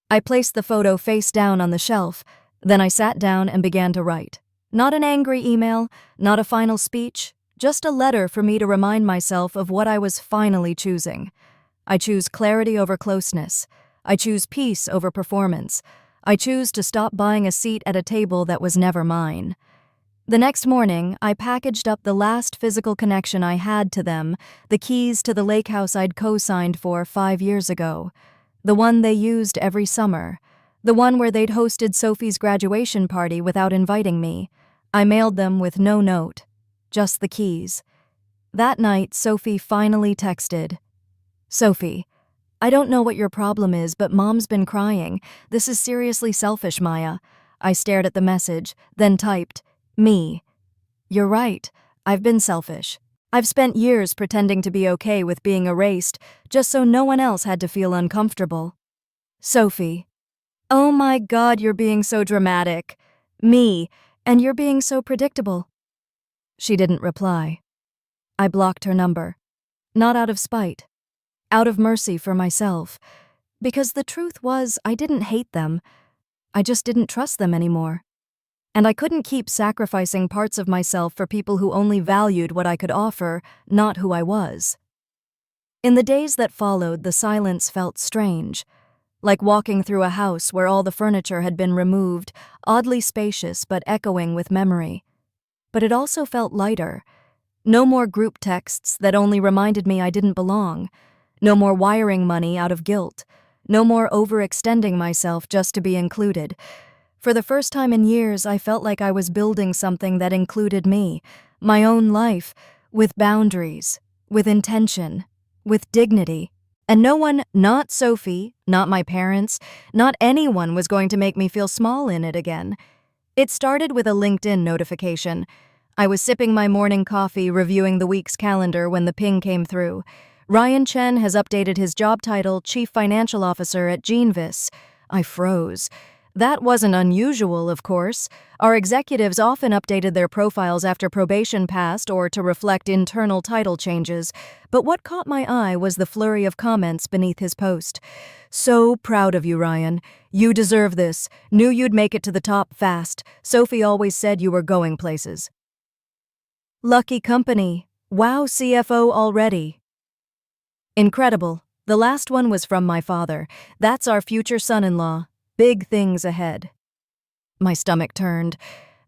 I placed the photo face down on the shelf. Then I sat down and began to write. Not an angry email, not a final speech, just a letter for me to remind myself of what I was finally choosing. I choose clarity over closeness. I choose peace over performance. I choose to stop buying a seat at a table that was never mine. The next morning, I packaged up the last physical connection I had to them, the keys to the lake house I'd co-signed for 5 years ago. The one they used every summer. The one where they'd hosted Sophie's graduation party without inviting me. I mailed them with no note, just the keys. That night, Sophie finally texted. "Sophie, I don't know what your problem is, but Mom's been crying. This is seriously selfish, Maya." I stared at the message, then typed, "Me. You're right, I've been selfish. I've spent years pretending to be okay with being erased, just so no one else had to feel uncomfortable. Sophie. Oh my God, you're being so dramatic. Me. And you're being so predictable." She didn't reply. I blocked her number. Not out of spite. Out of mercy for myself. Because the truth was, I didn't hate them. I just didn't trust them anymore. And I couldn't keep sacrificing parts of myself for people who only valued what I could offer, not who I was. In the days that followed, the silence felt strange. Like walking through a house where all the furniture had been removed, oddly spacious but echoing with memory. But it also felt lighter. No more group texts that only reminded me I didn't belong. No more wiring money out of guilt. No more overextending myself just to be included. For the first time in years, I felt like I was building something that included me, my own life, with boundaries, with intention, with dignity. And no one, not Sophie, not my parents, not anyone was going to make me feel small in it again. It started with a LinkedIn notification. I was sipping my morning coffee, reviewing the week's calendar when the ping came through. Ryan Chen has updated his job title Chief Financial Officer at GeneVis. I froze. That wasn't unusual, of course. Our executives often updated their profiles after probation passed or to reflect internal title changes. But what caught my eye was the flurry of comments beneath his post. "So proud of you, Ryan. You deserve this. Knew you'd make it to the top fast. Sophie always said you were going places." Lucky company. Wow, CFO already. Incredible. The last one was from my father. That's our future son-in-law. Big things ahead. My stomach turned,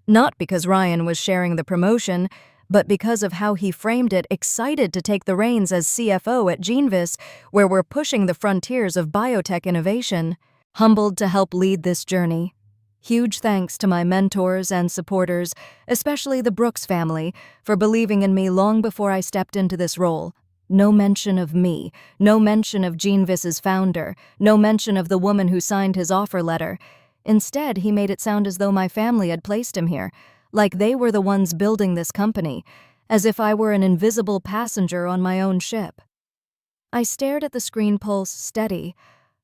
not because Ryan was sharing the promotion, but because of how he framed it, excited to take the reins as CFO at GeneVis, where we're pushing the frontiers of biotech innovation. Humbled to help lead this journey. Huge thanks to my mentors and supporters, especially the Brooks family, for believing in me long before I stepped into this role. No mention of me, no mention of GeneVis's founder, no mention of the woman who signed his offer letter. Instead, he made it sound as though my family had placed him here, like they were the ones building this company, as if I were an invisible passenger on my own ship. I stared at the screen, pulse steady.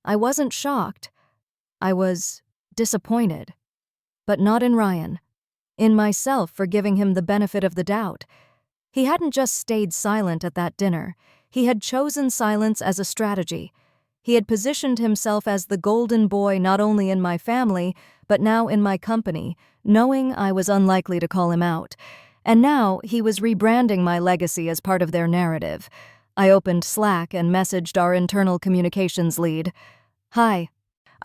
I wasn't shocked. I was disappointed. But not in Ryan. In myself for giving him the benefit of the doubt. He hadn't just stayed silent at that dinner. He had chosen silence as a strategy. He had positioned himself as the golden boy not only in my family, but now in my company, knowing I was unlikely to call him out. And now he was rebranding my legacy as part of their narrative. I opened Slack and messaged our internal communications lead. "Hi.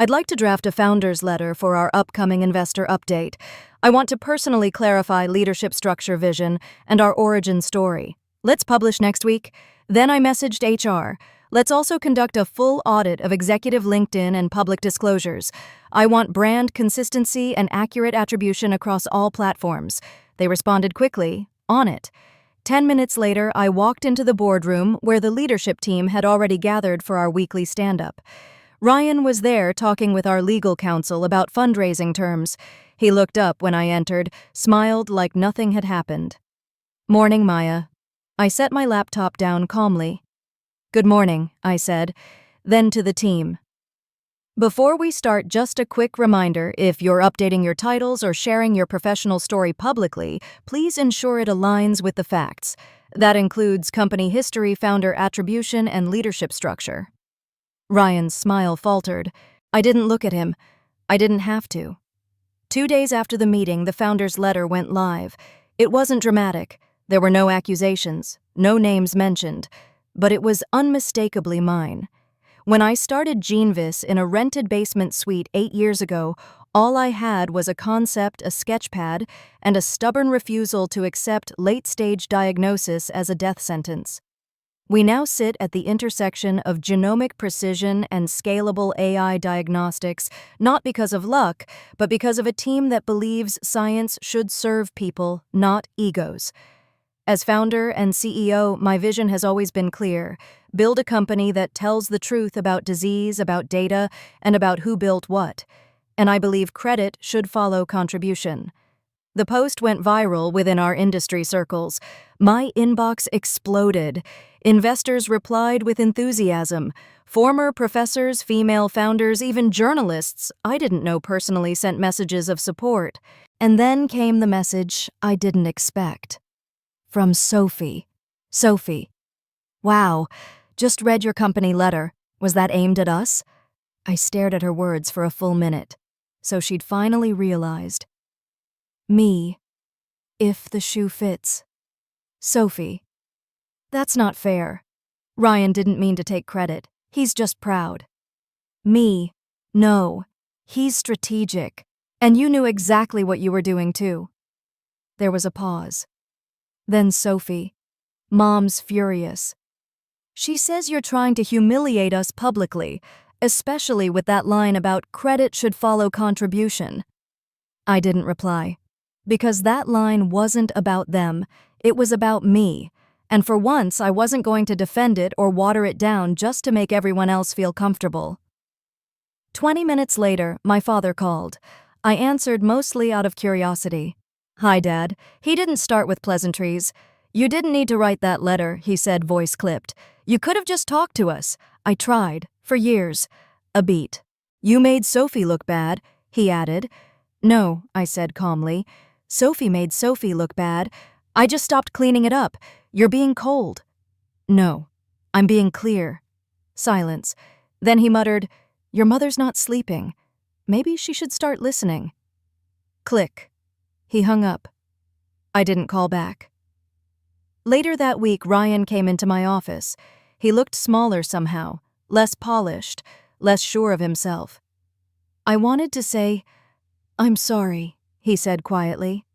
I'd like to draft a founder's letter for our upcoming investor update. I want to personally clarify leadership structure vision and our origin story. Let's publish next week." Then I messaged HR. "Let's also conduct a full audit of executive LinkedIn and public disclosures. I want brand consistency and accurate attribution across all platforms." They responded quickly, on it. 10 minutes later, I walked into the boardroom where the leadership team had already gathered for our weekly stand-up. Ryan was there talking with our legal counsel about fundraising terms. He looked up when I entered, smiled like nothing had happened. "Morning, Maya." I set my laptop down calmly. "Good morning," I said, then to the team. Before we start, just a quick reminder, if you're updating your titles or sharing your professional story publicly, please ensure it aligns with the facts. That includes company history, founder attribution, and leadership structure. Ryan's smile faltered. I didn't look at him. I didn't have to. 2 days after the meeting, the founder's letter went live. It wasn't dramatic. There were no accusations, no names mentioned, but it was unmistakably mine. When I started GeneVis in a rented basement suite 8 years ago, all I had was a concept, a sketchpad, and a stubborn refusal to accept late-stage diagnosis as a death sentence. We now sit at the intersection of genomic precision and scalable AI diagnostics, not because of luck, but because of a team that believes science should serve people, not egos. As founder and CEO, my vision has always been clear: build a company that tells the truth about disease, about data, and about who built what. And I believe credit should follow contribution. The post went viral within our industry circles. My inbox exploded. Investors replied with enthusiasm. Former professors, female founders, even journalists I didn't know personally sent messages of support. And then came the message I didn't expect. From Sophie. Sophie. "Wow, just read your company letter. Was that aimed at us?" I stared at her words for a full minute. So she'd finally realized. "Me. If the shoe fits. Sophie." That's not fair. Ryan didn't mean to take credit. He's just proud. "Me. No. He's strategic. And you knew exactly what you were doing too." There was a pause. Then Sophie. "Mom's furious. She says you're trying to humiliate us publicly, especially with that line about credit should follow contribution." I didn't reply, because that line wasn't about them, it was about me, and for once I wasn't going to defend it or water it down just to make everyone else feel comfortable. 20 minutes later, my father called. I answered mostly out of curiosity. "Hi, Dad." He didn't start with pleasantries. "You didn't need to write that letter," he said, voice clipped. "You could have just talked to us. I tried, for years." A beat. "You made Sophie look bad," he added. "No," I said calmly. "Sophie made Sophie look bad. I just stopped cleaning it up. You're being cold." "No, I'm being clear." Silence. Then he muttered, "Your mother's not sleeping. Maybe she should start listening." Click. He hung up. I didn't call back. Later that week, Ryan came into my office. He looked smaller somehow, less polished, less sure of himself. I wanted to say, "I'm sorry," he said quietly,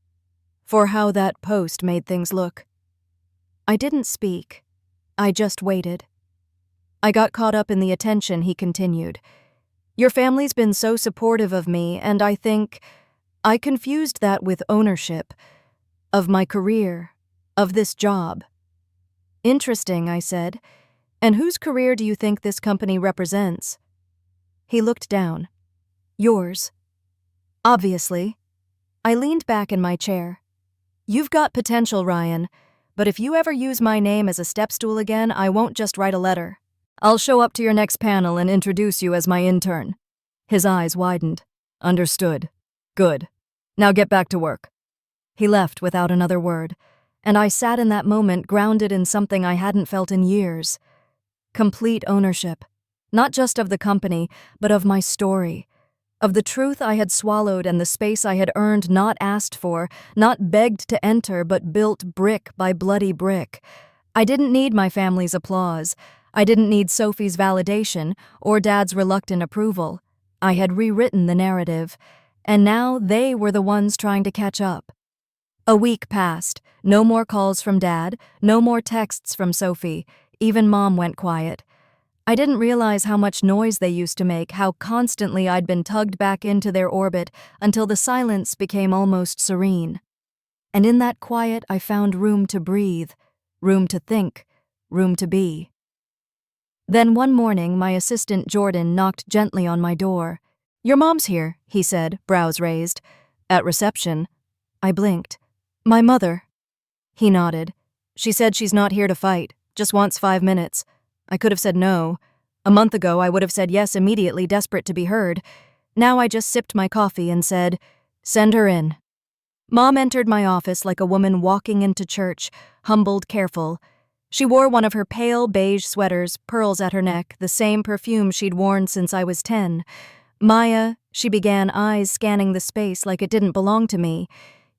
"for how that post made things look." I didn't speak. I just waited. I got caught up in the attention, he continued. "Your family's been so supportive of me, and I think I confused that with ownership, of my career, of this job." "Interesting," I said. "And whose career do you think this company represents?" He looked down. "Yours." "Obviously." I leaned back in my chair. "You've got potential, Ryan, but if you ever use my name as a step stool again, I won't just write a letter. I'll show up to your next panel and introduce you as my intern." His eyes widened. "Understood. Good. Now get back to work." He left without another word, and I sat in that moment grounded in something I hadn't felt in years. Complete ownership, not just of the company, but of my story, of the truth I had swallowed and the space I had earned, not asked for, not begged to enter, but built brick by bloody brick. I didn't need my family's applause. I didn't need Sophie's validation or Dad's reluctant approval. I had rewritten the narrative, and now they were the ones trying to catch up. A week passed. No more calls from Dad, no more texts from Sophie. Even Mom went quiet. I didn't realize how much noise they used to make, how constantly I'd been tugged back into their orbit until the silence became almost serene. And in that quiet, I found room to breathe, room to think, room to be. Then one morning, my assistant Jordan knocked gently on my door. "Your mom's here," he said, brows raised. "At reception." I blinked. "My mother." He nodded. "She said she's not here to fight, just wants 5 minutes." I could have said no. A month ago, I would have said yes immediately, desperate to be heard. Now I just sipped my coffee and said, "Send her in." Mom entered my office like a woman walking into church, humbled, careful. She wore one of her pale beige sweaters, pearls at her neck, the same perfume she'd worn since I was 10. "Maya," she began, eyes scanning the space like it didn't belong to me.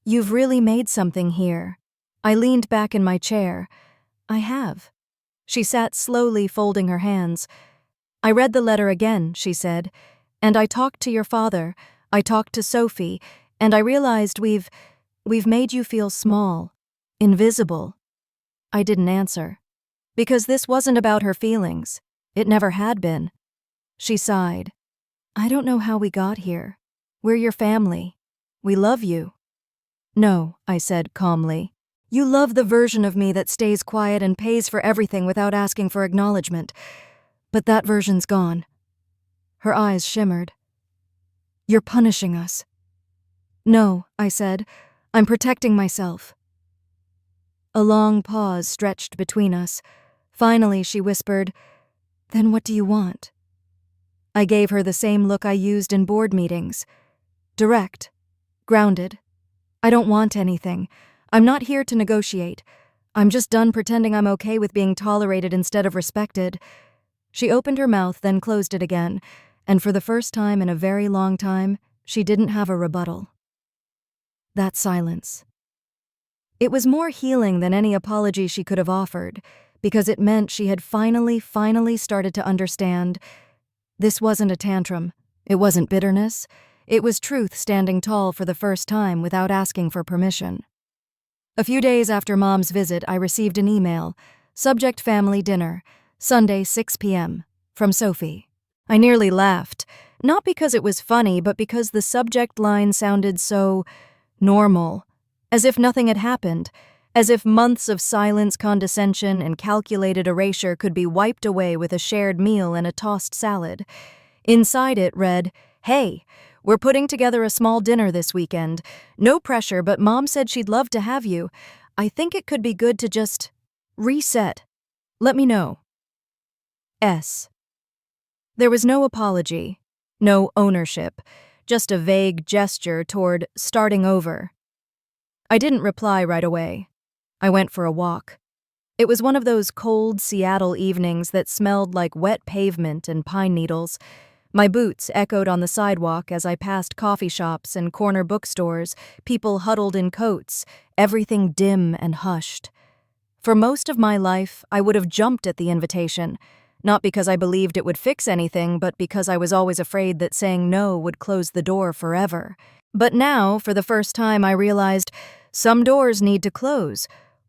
"You've really made something here." I leaned back in my chair. "I have." She sat slowly, folding her hands. "I read the letter again," she said, "and I talked to your father, I talked to Sophie, and I realized we've made you feel small, invisible." I didn't answer. Because this wasn't about her feelings. It never had been. She sighed. "I don't know how we got here. We're your family. We love you." "No," I said calmly. "You love the version of me that stays quiet and pays for everything without asking for acknowledgement. But that version's gone." Her eyes shimmered. "You're punishing us." "No," I said. "I'm protecting myself." A long pause stretched between us. Finally, she whispered, "Then what do you want?" I gave her the same look I used in board meetings. Direct. Grounded. "I don't want anything. I'm not here to negotiate. I'm just done pretending I'm okay with being tolerated instead of respected." She opened her mouth, then closed it again, and for the first time in a very long time, she didn't have a rebuttal. That silence. It was more healing than any apology she could have offered, because it meant she had finally started to understand. This wasn't a tantrum. It wasn't bitterness. It was truth standing tall for the first time without asking for permission. A few days after Mom's visit, I received an email. Subject: family dinner, Sunday 6 p.m., from Sophie. I nearly laughed, not because it was funny, but because the subject line sounded so normal, as if nothing had happened, as if months of silence, condescension, and calculated erasure could be wiped away with a shared meal and a tossed salad. Inside it read, "Hey, we're putting together a small dinner this weekend. No pressure, but Mom said she'd love to have you. I think it could be good to just reset. Let me know. S." There was no apology, no ownership, just a vague gesture toward starting over. I didn't reply right away. I went for a walk. It was one of those cold Seattle evenings that smelled like wet pavement and pine needles. My boots echoed on the sidewalk as I passed coffee shops and corner bookstores, people huddled in coats, everything dim and hushed. For most of my life, I would have jumped at the invitation, not because I believed it would fix anything, but because I was always afraid that saying no would close the door forever. But now, for the first time, I realized some doors need to close,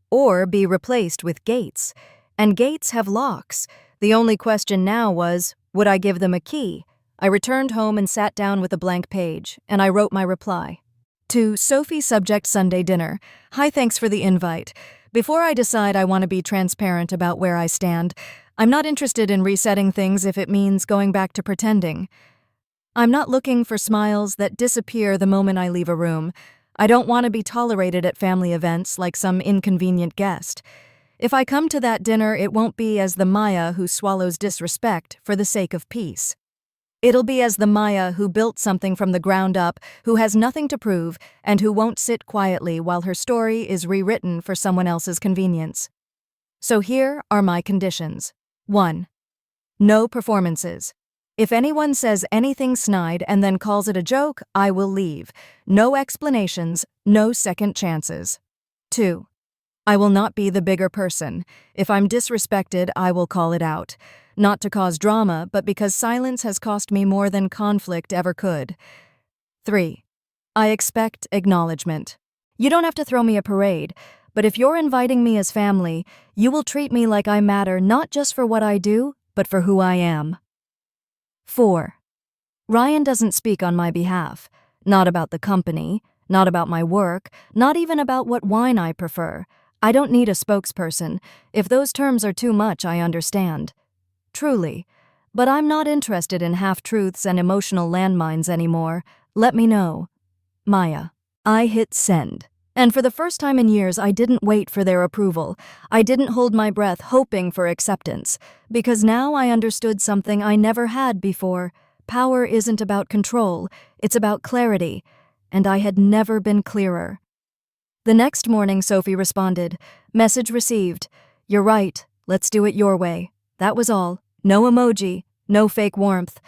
or be replaced with gates. And gates have locks. The only question now was, would I give them a key? I returned home and sat down with a blank page, and I wrote my reply. To Sophie, subject: Sunday dinner. Hi, thanks for the invite. Before I decide, I want to be transparent about where I stand. I'm not interested in resetting things if it means going back to pretending. I'm not looking for smiles that disappear the moment I leave a room. I don't want to be tolerated at family events like some inconvenient guest. If I come to that dinner, it won't be as the Maya who swallows disrespect for the sake of peace. It'll be as the Maya who built something from the ground up, who has nothing to prove, and who won't sit quietly while her story is rewritten for someone else's convenience. So here are my conditions. 1. No performances. If anyone says anything snide and then calls it a joke, I will leave. No explanations, no second chances. 2. I will not be the bigger person. If I'm disrespected, I will call it out. Not to cause drama, but because silence has cost me more than conflict ever could. 3. I expect acknowledgement. You don't have to throw me a parade, but if you're inviting me as family, you will treat me like I matter not just for what I do, but for who I am. 4. Ryan doesn't speak on my behalf. Not about the company, not about my work, not even about what wine I prefer. I don't need a spokesperson. If those terms are too much, I understand. Truly. But I'm not interested in half-truths and emotional landmines anymore. Let me know. Maya. I hit send. And for the first time in years, I didn't wait for their approval. I didn't hold my breath hoping for acceptance. Because now I understood something I never had before. Power isn't about control, it's about clarity. And I had never been clearer. The next morning, Sophie responded, "Message received. You're right, let's do it your way." That was all. No emoji, no fake warmth.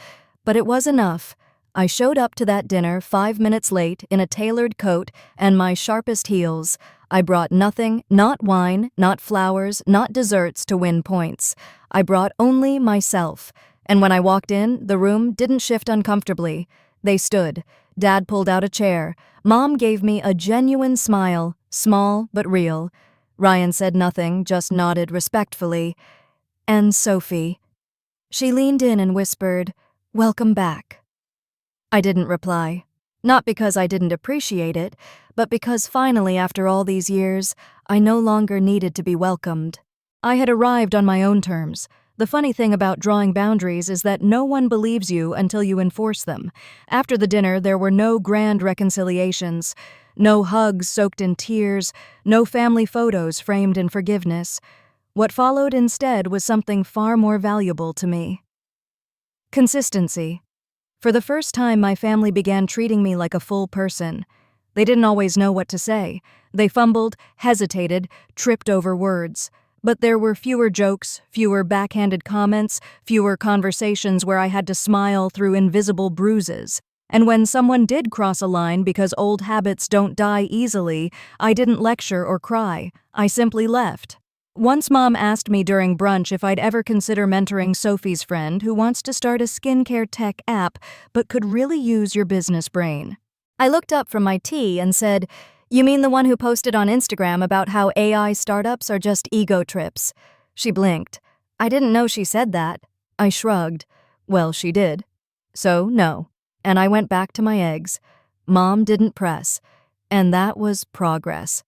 But it was enough. I showed up to that dinner 5 minutes late in a tailored coat and my sharpest heels. I brought nothing, not wine, not flowers, not desserts to win points. I brought only myself. And when I walked in, the room didn't shift uncomfortably. They stood. Dad pulled out a chair. Mom gave me a genuine smile, small but real. Ryan said nothing, just nodded respectfully. And Sophie. She leaned in and whispered, "Welcome back." I didn't reply. Not because I didn't appreciate it, but because finally, after all these years, I no longer needed to be welcomed. I had arrived on my own terms. The funny thing about drawing boundaries is that no one believes you until you enforce them. After the dinner, there were no grand reconciliations, no hugs soaked in tears, no family photos framed in forgiveness. What followed instead was something far more valuable to me. Consistency. For the first time, my family began treating me like a full person. They didn't always know what to say. They fumbled, hesitated, tripped over words. But there were fewer jokes, fewer backhanded comments, fewer conversations where I had to smile through invisible bruises. And when someone did cross a line because old habits don't die easily, I didn't lecture or cry. I simply left. Once Mom asked me during brunch if I'd ever consider mentoring Sophie's friend who wants to start a skincare tech app but could really use your business brain. I looked up from my tea and said, "You mean the one who posted on Instagram about how AI startups are just ego trips?" She blinked. I didn't know she said that. I shrugged. Well, she did. So, no. And I went back to my eggs. Mom didn't press. And that was progress.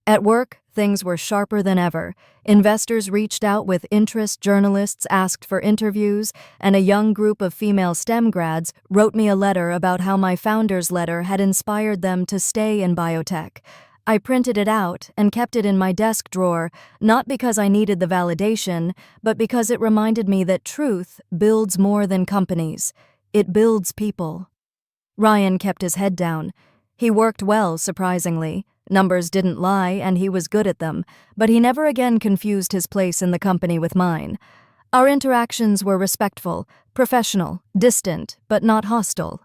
At work, things were sharper than ever. Investors reached out with interest, journalists asked for interviews, and a young group of female STEM grads wrote me a letter about how my founder's letter had inspired them to stay in biotech. I printed it out and kept it in my desk drawer, not because I needed the validation, but because it reminded me that truth builds more than companies. It builds people. Ryan kept his head down. He worked well, surprisingly. Numbers didn't lie, and he was good at them, but he never again confused his place in the company with mine. Our interactions were respectful, professional, distant, but not hostile.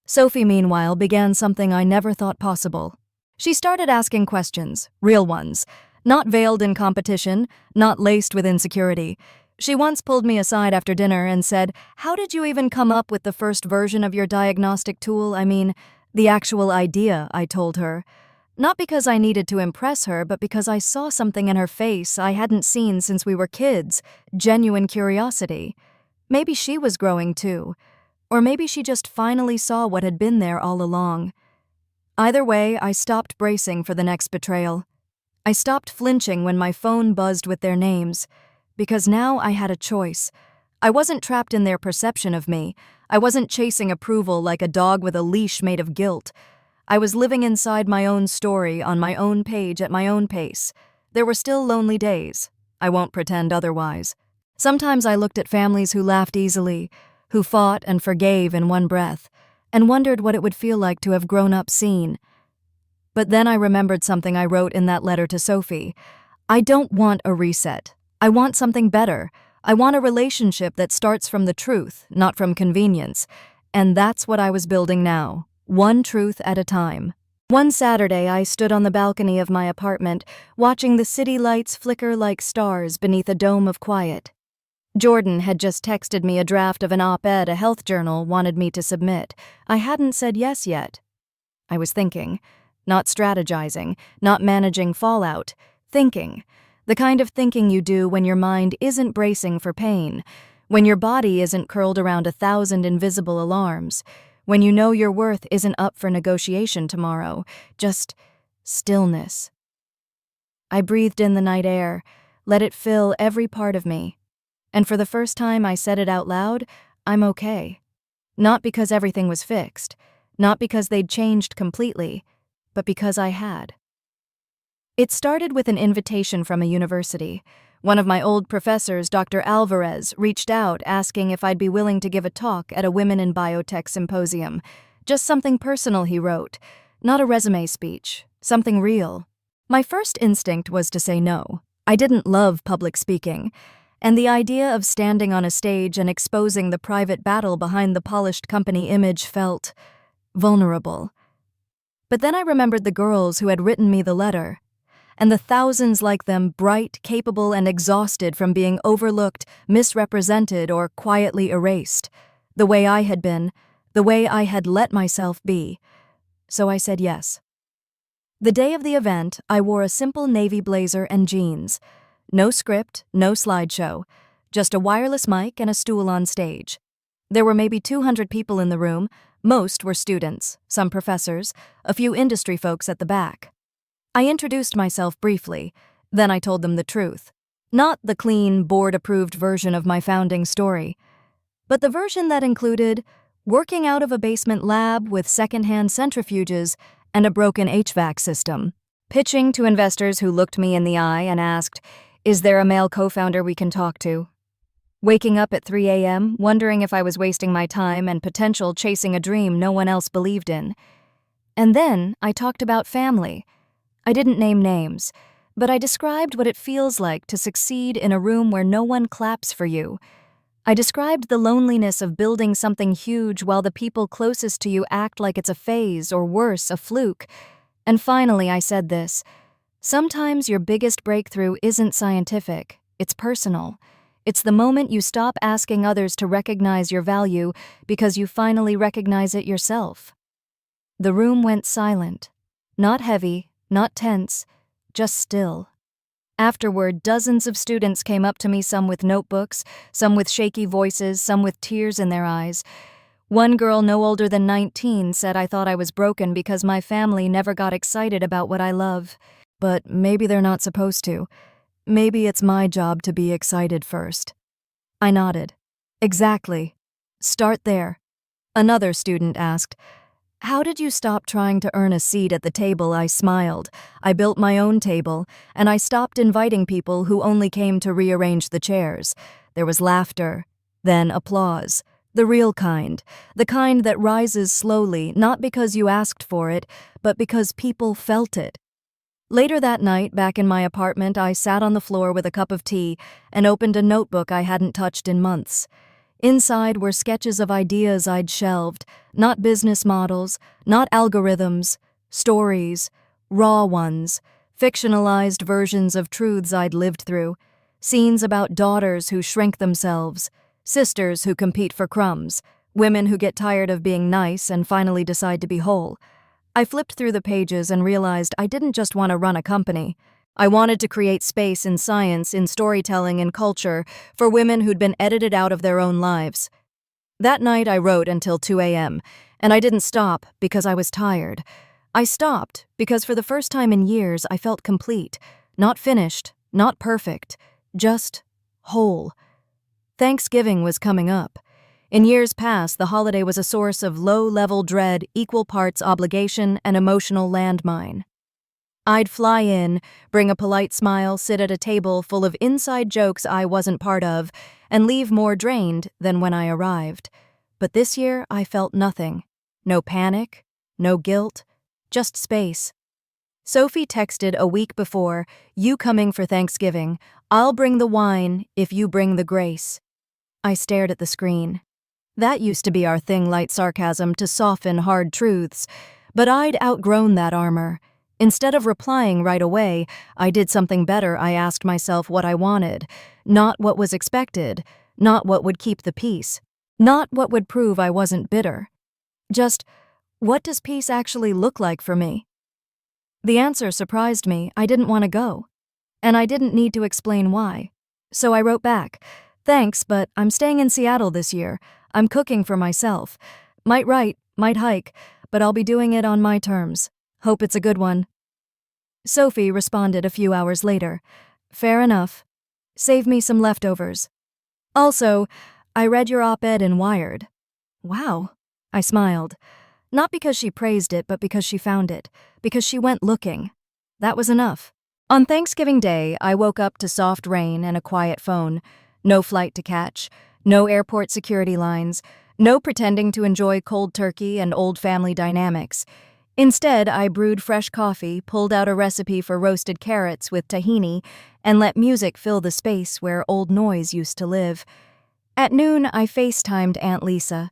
Sophie, meanwhile, began something I never thought possible. She started asking questions, real ones, not veiled in competition, not laced with insecurity. She once pulled me aside after dinner and said, "How did you even come up with the first version of your diagnostic tool? I mean, the actual idea," I told her. Not because I needed to impress her, but because I saw something in her face I hadn't seen since we were kids, genuine curiosity. Maybe she was growing too. Or maybe she just finally saw what had been there all along. Either way, I stopped bracing for the next betrayal. I stopped flinching when my phone buzzed with their names. Because now I had a choice. I wasn't trapped in their perception of me. I wasn't chasing approval like a dog with a leash made of guilt. I was living inside my own story on my own page at my own pace. There were still lonely days. I won't pretend otherwise. Sometimes I looked at families who laughed easily, who fought and forgave in one breath, and wondered what it would feel like to have grown up seen. But then I remembered something I wrote in that letter to Sophie. I don't want a reset. I want something better. I want a relationship that starts from the truth, not from convenience. And that's what I was building now. One truth at a time. One Saturday, I stood on the balcony of my apartment, watching the city lights flicker like stars beneath a dome of quiet. Jordan had just texted me a draft of an op-ed a health journal wanted me to submit. I hadn't said yes yet. I was thinking, not strategizing, not managing fallout. Thinking. The kind of thinking you do when your mind isn't bracing for pain, when your body isn't curled around 1,000 invisible alarms, when you know your worth isn't up for negotiation tomorrow, just stillness. I breathed in the night air, let it fill every part of me. And for the first time I said it out loud, I'm okay. Not because everything was fixed, not because they'd changed completely, but because I had. It started with an invitation from a university. One of my old professors, Dr. Alvarez, reached out asking if I'd be willing to give a talk at a Women in Biotech symposium. Just something personal, he wrote. Not a resume speech. Something real. My first instinct was to say no. I didn't love public speaking. And the idea of standing on a stage and exposing the private battle behind the polished company image felt vulnerable. But then I remembered the girls who had written me the letter, and the thousands like them, bright, capable, and exhausted from being overlooked, misrepresented, or quietly erased. The way I had been, the way I had let myself be. So I said yes. The day of the event, I wore a simple navy blazer and jeans. No script, no slideshow, just a wireless mic and a stool on stage. There were maybe 200 people in the room. Most were students, some professors, a few industry folks at the back. I introduced myself briefly, then I told them the truth. Not the clean, board-approved version of my founding story, but the version that included working out of a basement lab with secondhand centrifuges and a broken HVAC system, pitching to investors who looked me in the eye and asked, "Is there a male co-founder we can talk to?" Waking up at 3 a.m., wondering if I was wasting my time and potential chasing a dream no one else believed in. And then I talked about family. I didn't name names, but I described what it feels like to succeed in a room where no one claps for you. I described the loneliness of building something huge while the people closest to you act like it's a phase or worse, a fluke. And finally I said this: sometimes your biggest breakthrough isn't scientific, it's personal. It's the moment you stop asking others to recognize your value because you finally recognize it yourself. The room went silent. Not heavy, not tense, just still. Afterward, dozens of students came up to me, some with notebooks, some with shaky voices, some with tears in their eyes. One girl no older than 19 said I thought I was broken because my family never got excited about what I love. But maybe they're not supposed to. Maybe it's my job to be excited first. I nodded. Exactly. Start there. Another student asked, "How did you stop trying to earn a seat at the table?" I smiled. I built my own table, and I stopped inviting people who only came to rearrange the chairs. There was laughter, then applause. The real kind. The kind that rises slowly, not because you asked for it, but because people felt it. Later that night, back in my apartment, I sat on the floor with a cup of tea and opened a notebook I hadn't touched in months. Inside were sketches of ideas I'd shelved, not business models, not algorithms, stories, raw ones, fictionalized versions of truths I'd lived through, scenes about daughters who shrink themselves, sisters who compete for crumbs, women who get tired of being nice and finally decide to be whole. I flipped through the pages and realized I didn't just want to run a company. I wanted to create space in science, in storytelling, in culture for women who'd been edited out of their own lives. That night I wrote until 2 a.m., and I didn't stop because I was tired. I stopped because for the first time in years I felt complete, not finished, not perfect, just whole. Thanksgiving was coming up. In years past, the holiday was a source of low-level dread, equal parts obligation, and emotional landmine. I'd fly in, bring a polite smile, sit at a table full of inside jokes I wasn't part of, and leave more drained than when I arrived. But this year, I felt nothing. No panic, no guilt, just space. Sophie texted a week before, "You coming for Thanksgiving. I'll bring the wine if you bring the grace." I stared at the screen. That used to be our thing, light sarcasm to soften hard truths, but I'd outgrown that armor. Instead of replying right away, I did something better. I asked myself what I wanted, not what was expected, not what would keep the peace, not what would prove I wasn't bitter. Just, what does peace actually look like for me? The answer surprised me. I didn't want to go, and I didn't need to explain why. So I wrote back, "Thanks, but I'm staying in Seattle this year. I'm cooking for myself. Might write, might hike, but I'll be doing it on my terms. Hope it's a good one." Sophie responded a few hours later. Fair enough. Save me some leftovers. Also, I read your op-ed in Wired. Wow. I smiled. Not because she praised it, but because she found it. Because she went looking. That was enough. On Thanksgiving Day, I woke up to soft rain and a quiet phone. No flight to catch. No airport security lines. No pretending to enjoy cold turkey and old family dynamics. Instead, I brewed fresh coffee, pulled out a recipe for roasted carrots with tahini, and let music fill the space where old noise used to live. At noon, I FaceTimed Aunt Lisa.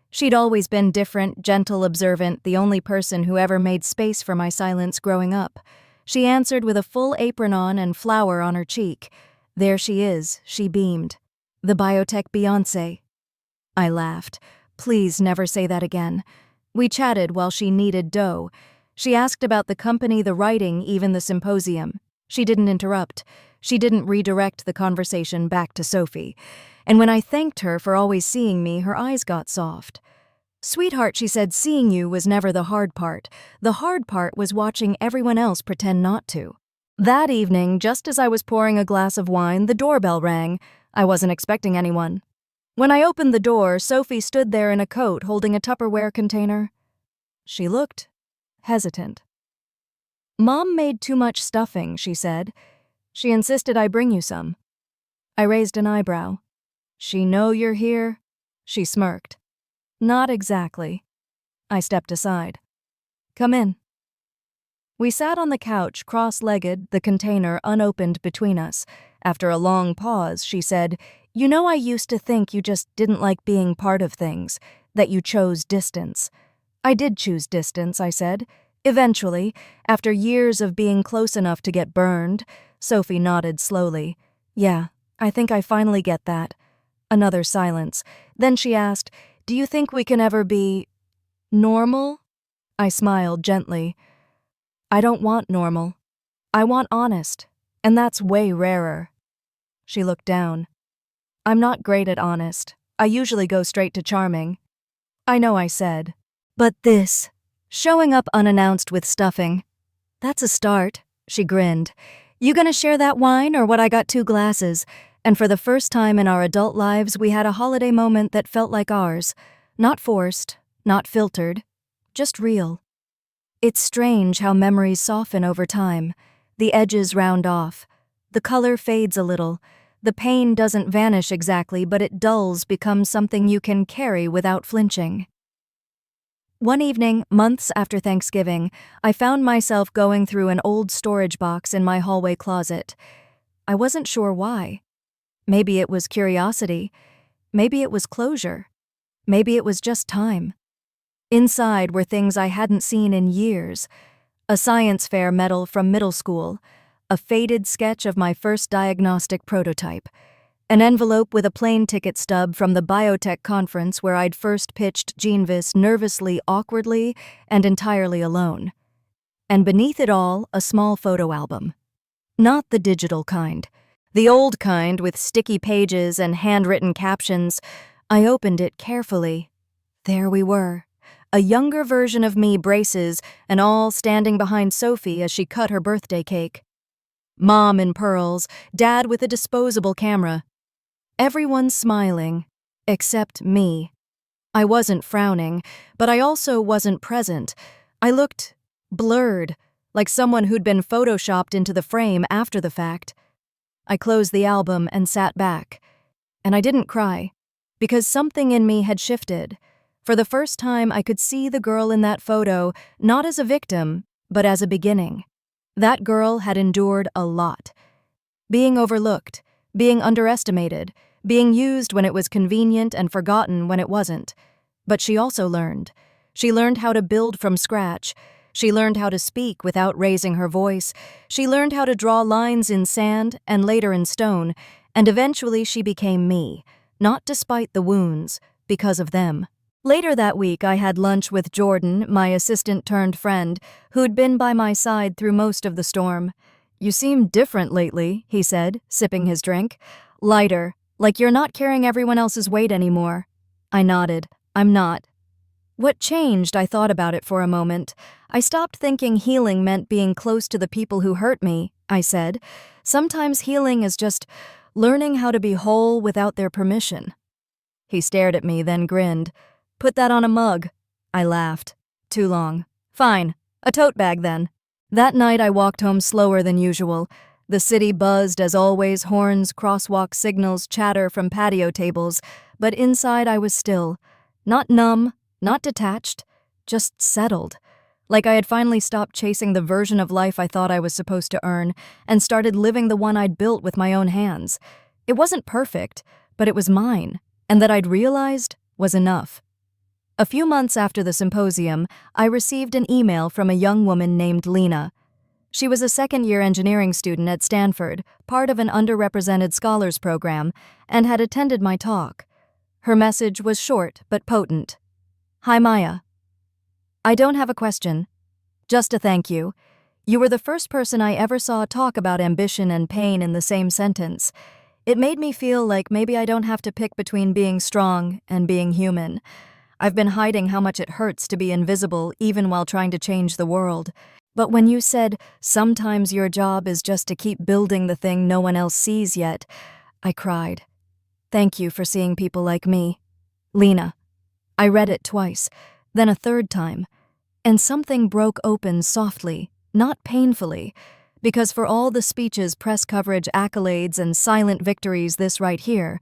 She'd always been different, gentle, observant, the only person who ever made space for my silence growing up. She answered with a full apron on and flower on her cheek. There she is, she beamed. The biotech Beyoncé. I laughed. Please never say that again. We chatted while she kneaded dough. She asked about the company, the writing, even the symposium. She didn't interrupt. She didn't redirect the conversation back to Sophie. And when I thanked her for always seeing me, her eyes got soft. Sweetheart, she said, seeing you was never the hard part. The hard part was watching everyone else pretend not to. That evening, just as I was pouring a glass of wine, the doorbell rang. I wasn't expecting anyone. When I opened the door, Sophie stood there in a coat holding a Tupperware container. She looked hesitant. Mom made too much stuffing, she said. She insisted I bring you some. I raised an eyebrow. She know you're here? She smirked. Not exactly. I stepped aside. Come in. We sat on the couch, cross-legged, the container unopened between us. After a long pause, she said, You know, I used to think you just didn't like being part of things, that you chose distance. I did choose distance, I said. Eventually, after years of being close enough to get burned. Sophie nodded slowly. Yeah, I think I finally get that. Another silence. Then she asked, Do you think we can ever be normal? I smiled gently. I don't want normal. I want honest, and that's way rarer. She looked down. I'm not great at honest. I usually go straight to charming. I know, I said. But this, showing up unannounced with stuffing, that's a start, she grinned. You gonna share that wine or what? I got 2 glasses, and for the first time in our adult lives we had a holiday moment that felt like ours. Not forced, not filtered, just real. It's strange how memories soften over time. The edges round off. The color fades a little. The pain doesn't vanish exactly, but it dulls, becomes something you can carry without flinching. One evening, months after Thanksgiving, I found myself going through an old storage box in my hallway closet. I wasn't sure why. Maybe it was curiosity. Maybe it was closure. Maybe it was just time. Inside were things I hadn't seen in years. A science fair medal from middle school. A faded sketch of my first diagnostic prototype. An envelope with a plane ticket stub from the biotech conference where I'd first pitched GeneVis nervously, awkwardly, and entirely alone. And beneath it all, a small photo album. Not the digital kind. The old kind with sticky pages and handwritten captions. I opened it carefully. There we were. A younger version of me, braces, and all standing behind Sophie as she cut her birthday cake. Mom in pearls, Dad with a disposable camera. Everyone smiling, except me. I wasn't frowning, but I also wasn't present. I looked blurred, like someone who'd been photoshopped into the frame after the fact. I closed the album and sat back. And I didn't cry, because something in me had shifted. For the first time, I could see the girl in that photo, not as a victim, but as a beginning. That girl had endured a lot. Being overlooked, being underestimated, being used when it was convenient and forgotten when it wasn't. But she also learned. She learned how to build from scratch. She learned how to speak without raising her voice. She learned how to draw lines in sand and later in stone, and eventually she became me, not despite the wounds, because of them. Later that week, I had lunch with Jordan, my assistant-turned-friend, who'd been by my side through most of the storm. You seem different lately, he said, sipping his drink. Lighter, like you're not carrying everyone else's weight anymore. I nodded. I'm not. What changed? I thought about it for a moment. I stopped thinking healing meant being close to the people who hurt me, I said. Sometimes healing is just learning how to be whole without their permission. He stared at me, then grinned. Put that on a mug. I laughed. Too long. Fine. A tote bag then. That night I walked home slower than usual. The city buzzed as always, horns, crosswalk signals, chatter from patio tables, but inside I was still. Not numb, not detached, just settled. Like I had finally stopped chasing the version of life I thought I was supposed to earn and started living the one I'd built with my own hands. It wasn't perfect, but it was mine, and that I'd realized was enough. A few months after the symposium, I received an email from a young woman named Lena. She was a second-year engineering student at Stanford, part of an underrepresented scholars program, and had attended my talk. Her message was short but potent. Hi, Maya. I don't have a question. Just a thank you. You were the first person I ever saw talk about ambition and pain in the same sentence. It made me feel like maybe I don't have to pick between being strong and being human. I've been hiding how much it hurts to be invisible even while trying to change the world. But when you said, sometimes your job is just to keep building the thing no one else sees yet, I cried. Thank you for seeing people like me. Lena. I read it twice, then a third time, and something broke open softly, not painfully, because for all the speeches, press coverage, accolades, and silent victories this right here,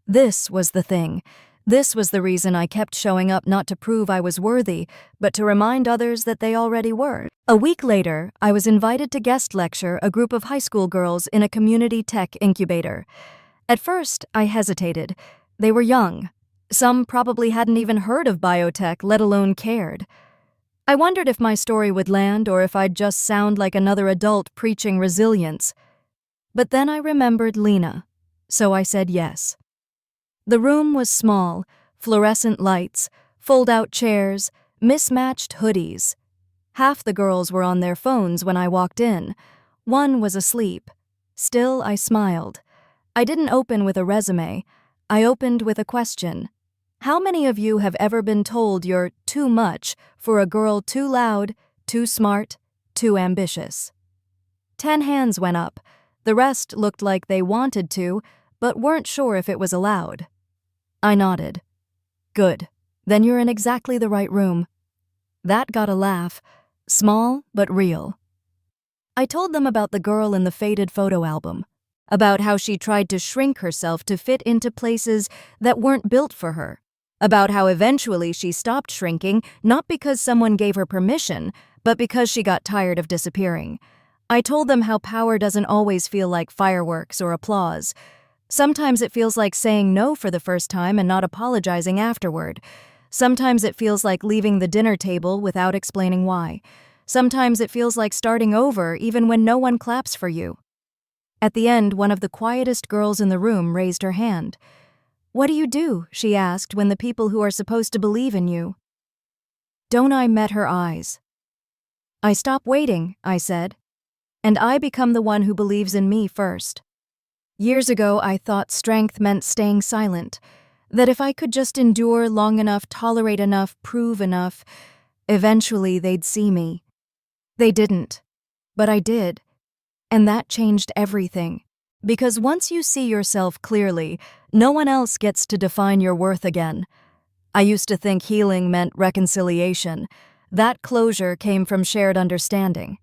this was the thing. This was the reason I kept showing up, not to prove I was worthy, but to remind others that they already were. A week later, I was invited to guest lecture a group of high school girls in a community tech incubator. At first, I hesitated. They were young. Some probably hadn't even heard of biotech, let alone cared. I wondered if my story would land or if I'd just sound like another adult preaching resilience. But then I remembered Lena, so I said yes. The room was small, fluorescent lights, fold-out chairs, mismatched hoodies. Half the girls were on their phones when I walked in. One was asleep. Still, I smiled. I didn't open with a resume. I opened with a question. How many of you have ever been told you're too much for a girl too loud, too smart, too ambitious? 10 hands went up. The rest looked like they wanted to, but weren't sure if it was allowed. I nodded. Good. Then you're in exactly the right room. That got a laugh, small but real. I told them about the girl in the faded photo album, about how she tried to shrink herself to fit into places that weren't built for her, about how eventually she stopped shrinking not because someone gave her permission, but because she got tired of disappearing. I told them how power doesn't always feel like fireworks or applause. Sometimes it feels like saying no for the first time and not apologizing afterward. Sometimes it feels like leaving the dinner table without explaining why. Sometimes it feels like starting over even when no one claps for you. At the end, one of the quietest girls in the room raised her hand. What do you do? She asked, when the people who are supposed to believe in you. Don't I met her eyes. I stop waiting, I said, and I become the one who believes in me first. Years ago, I thought strength meant staying silent, that if I could just endure long enough, tolerate enough, prove enough, eventually they'd see me. They didn't, but I did, and that changed everything. Because once you see yourself clearly, no one else gets to define your worth again. I used to think healing meant reconciliation. That closure came from shared understanding.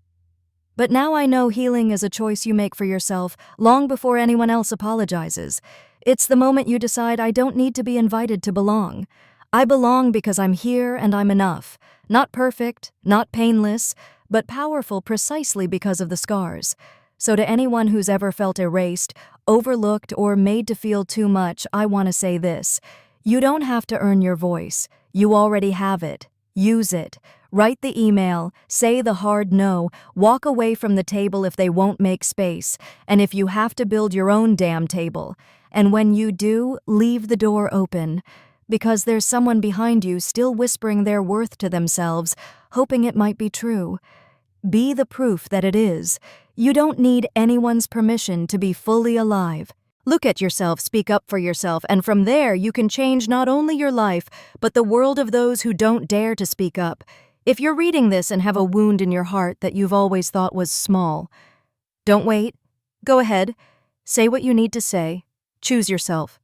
But now I know healing is a choice you make for yourself long before anyone else apologizes. It's the moment you decide, I don't need to be invited to belong. I belong because I'm here and I'm enough. Not perfect, not painless, but powerful precisely because of the scars. So to anyone who's ever felt erased, overlooked, or made to feel too much, I want to say this. You don't have to earn your voice. You already have it. Use it. Write the email, say the hard no, walk away from the table if they won't make space, and if you have to build your own damn table. And when you do, leave the door open, because there's someone behind you still whispering their worth to themselves, hoping it might be true. Be the proof that it is. You don't need anyone's permission to be fully alive. Look at yourself, speak up for yourself, and from there you can change not only your life, but the world of those who don't dare to speak up. If you're reading this and have a wound in your heart that you've always thought was small, don't wait. Go ahead. Say what you need to say. Choose yourself.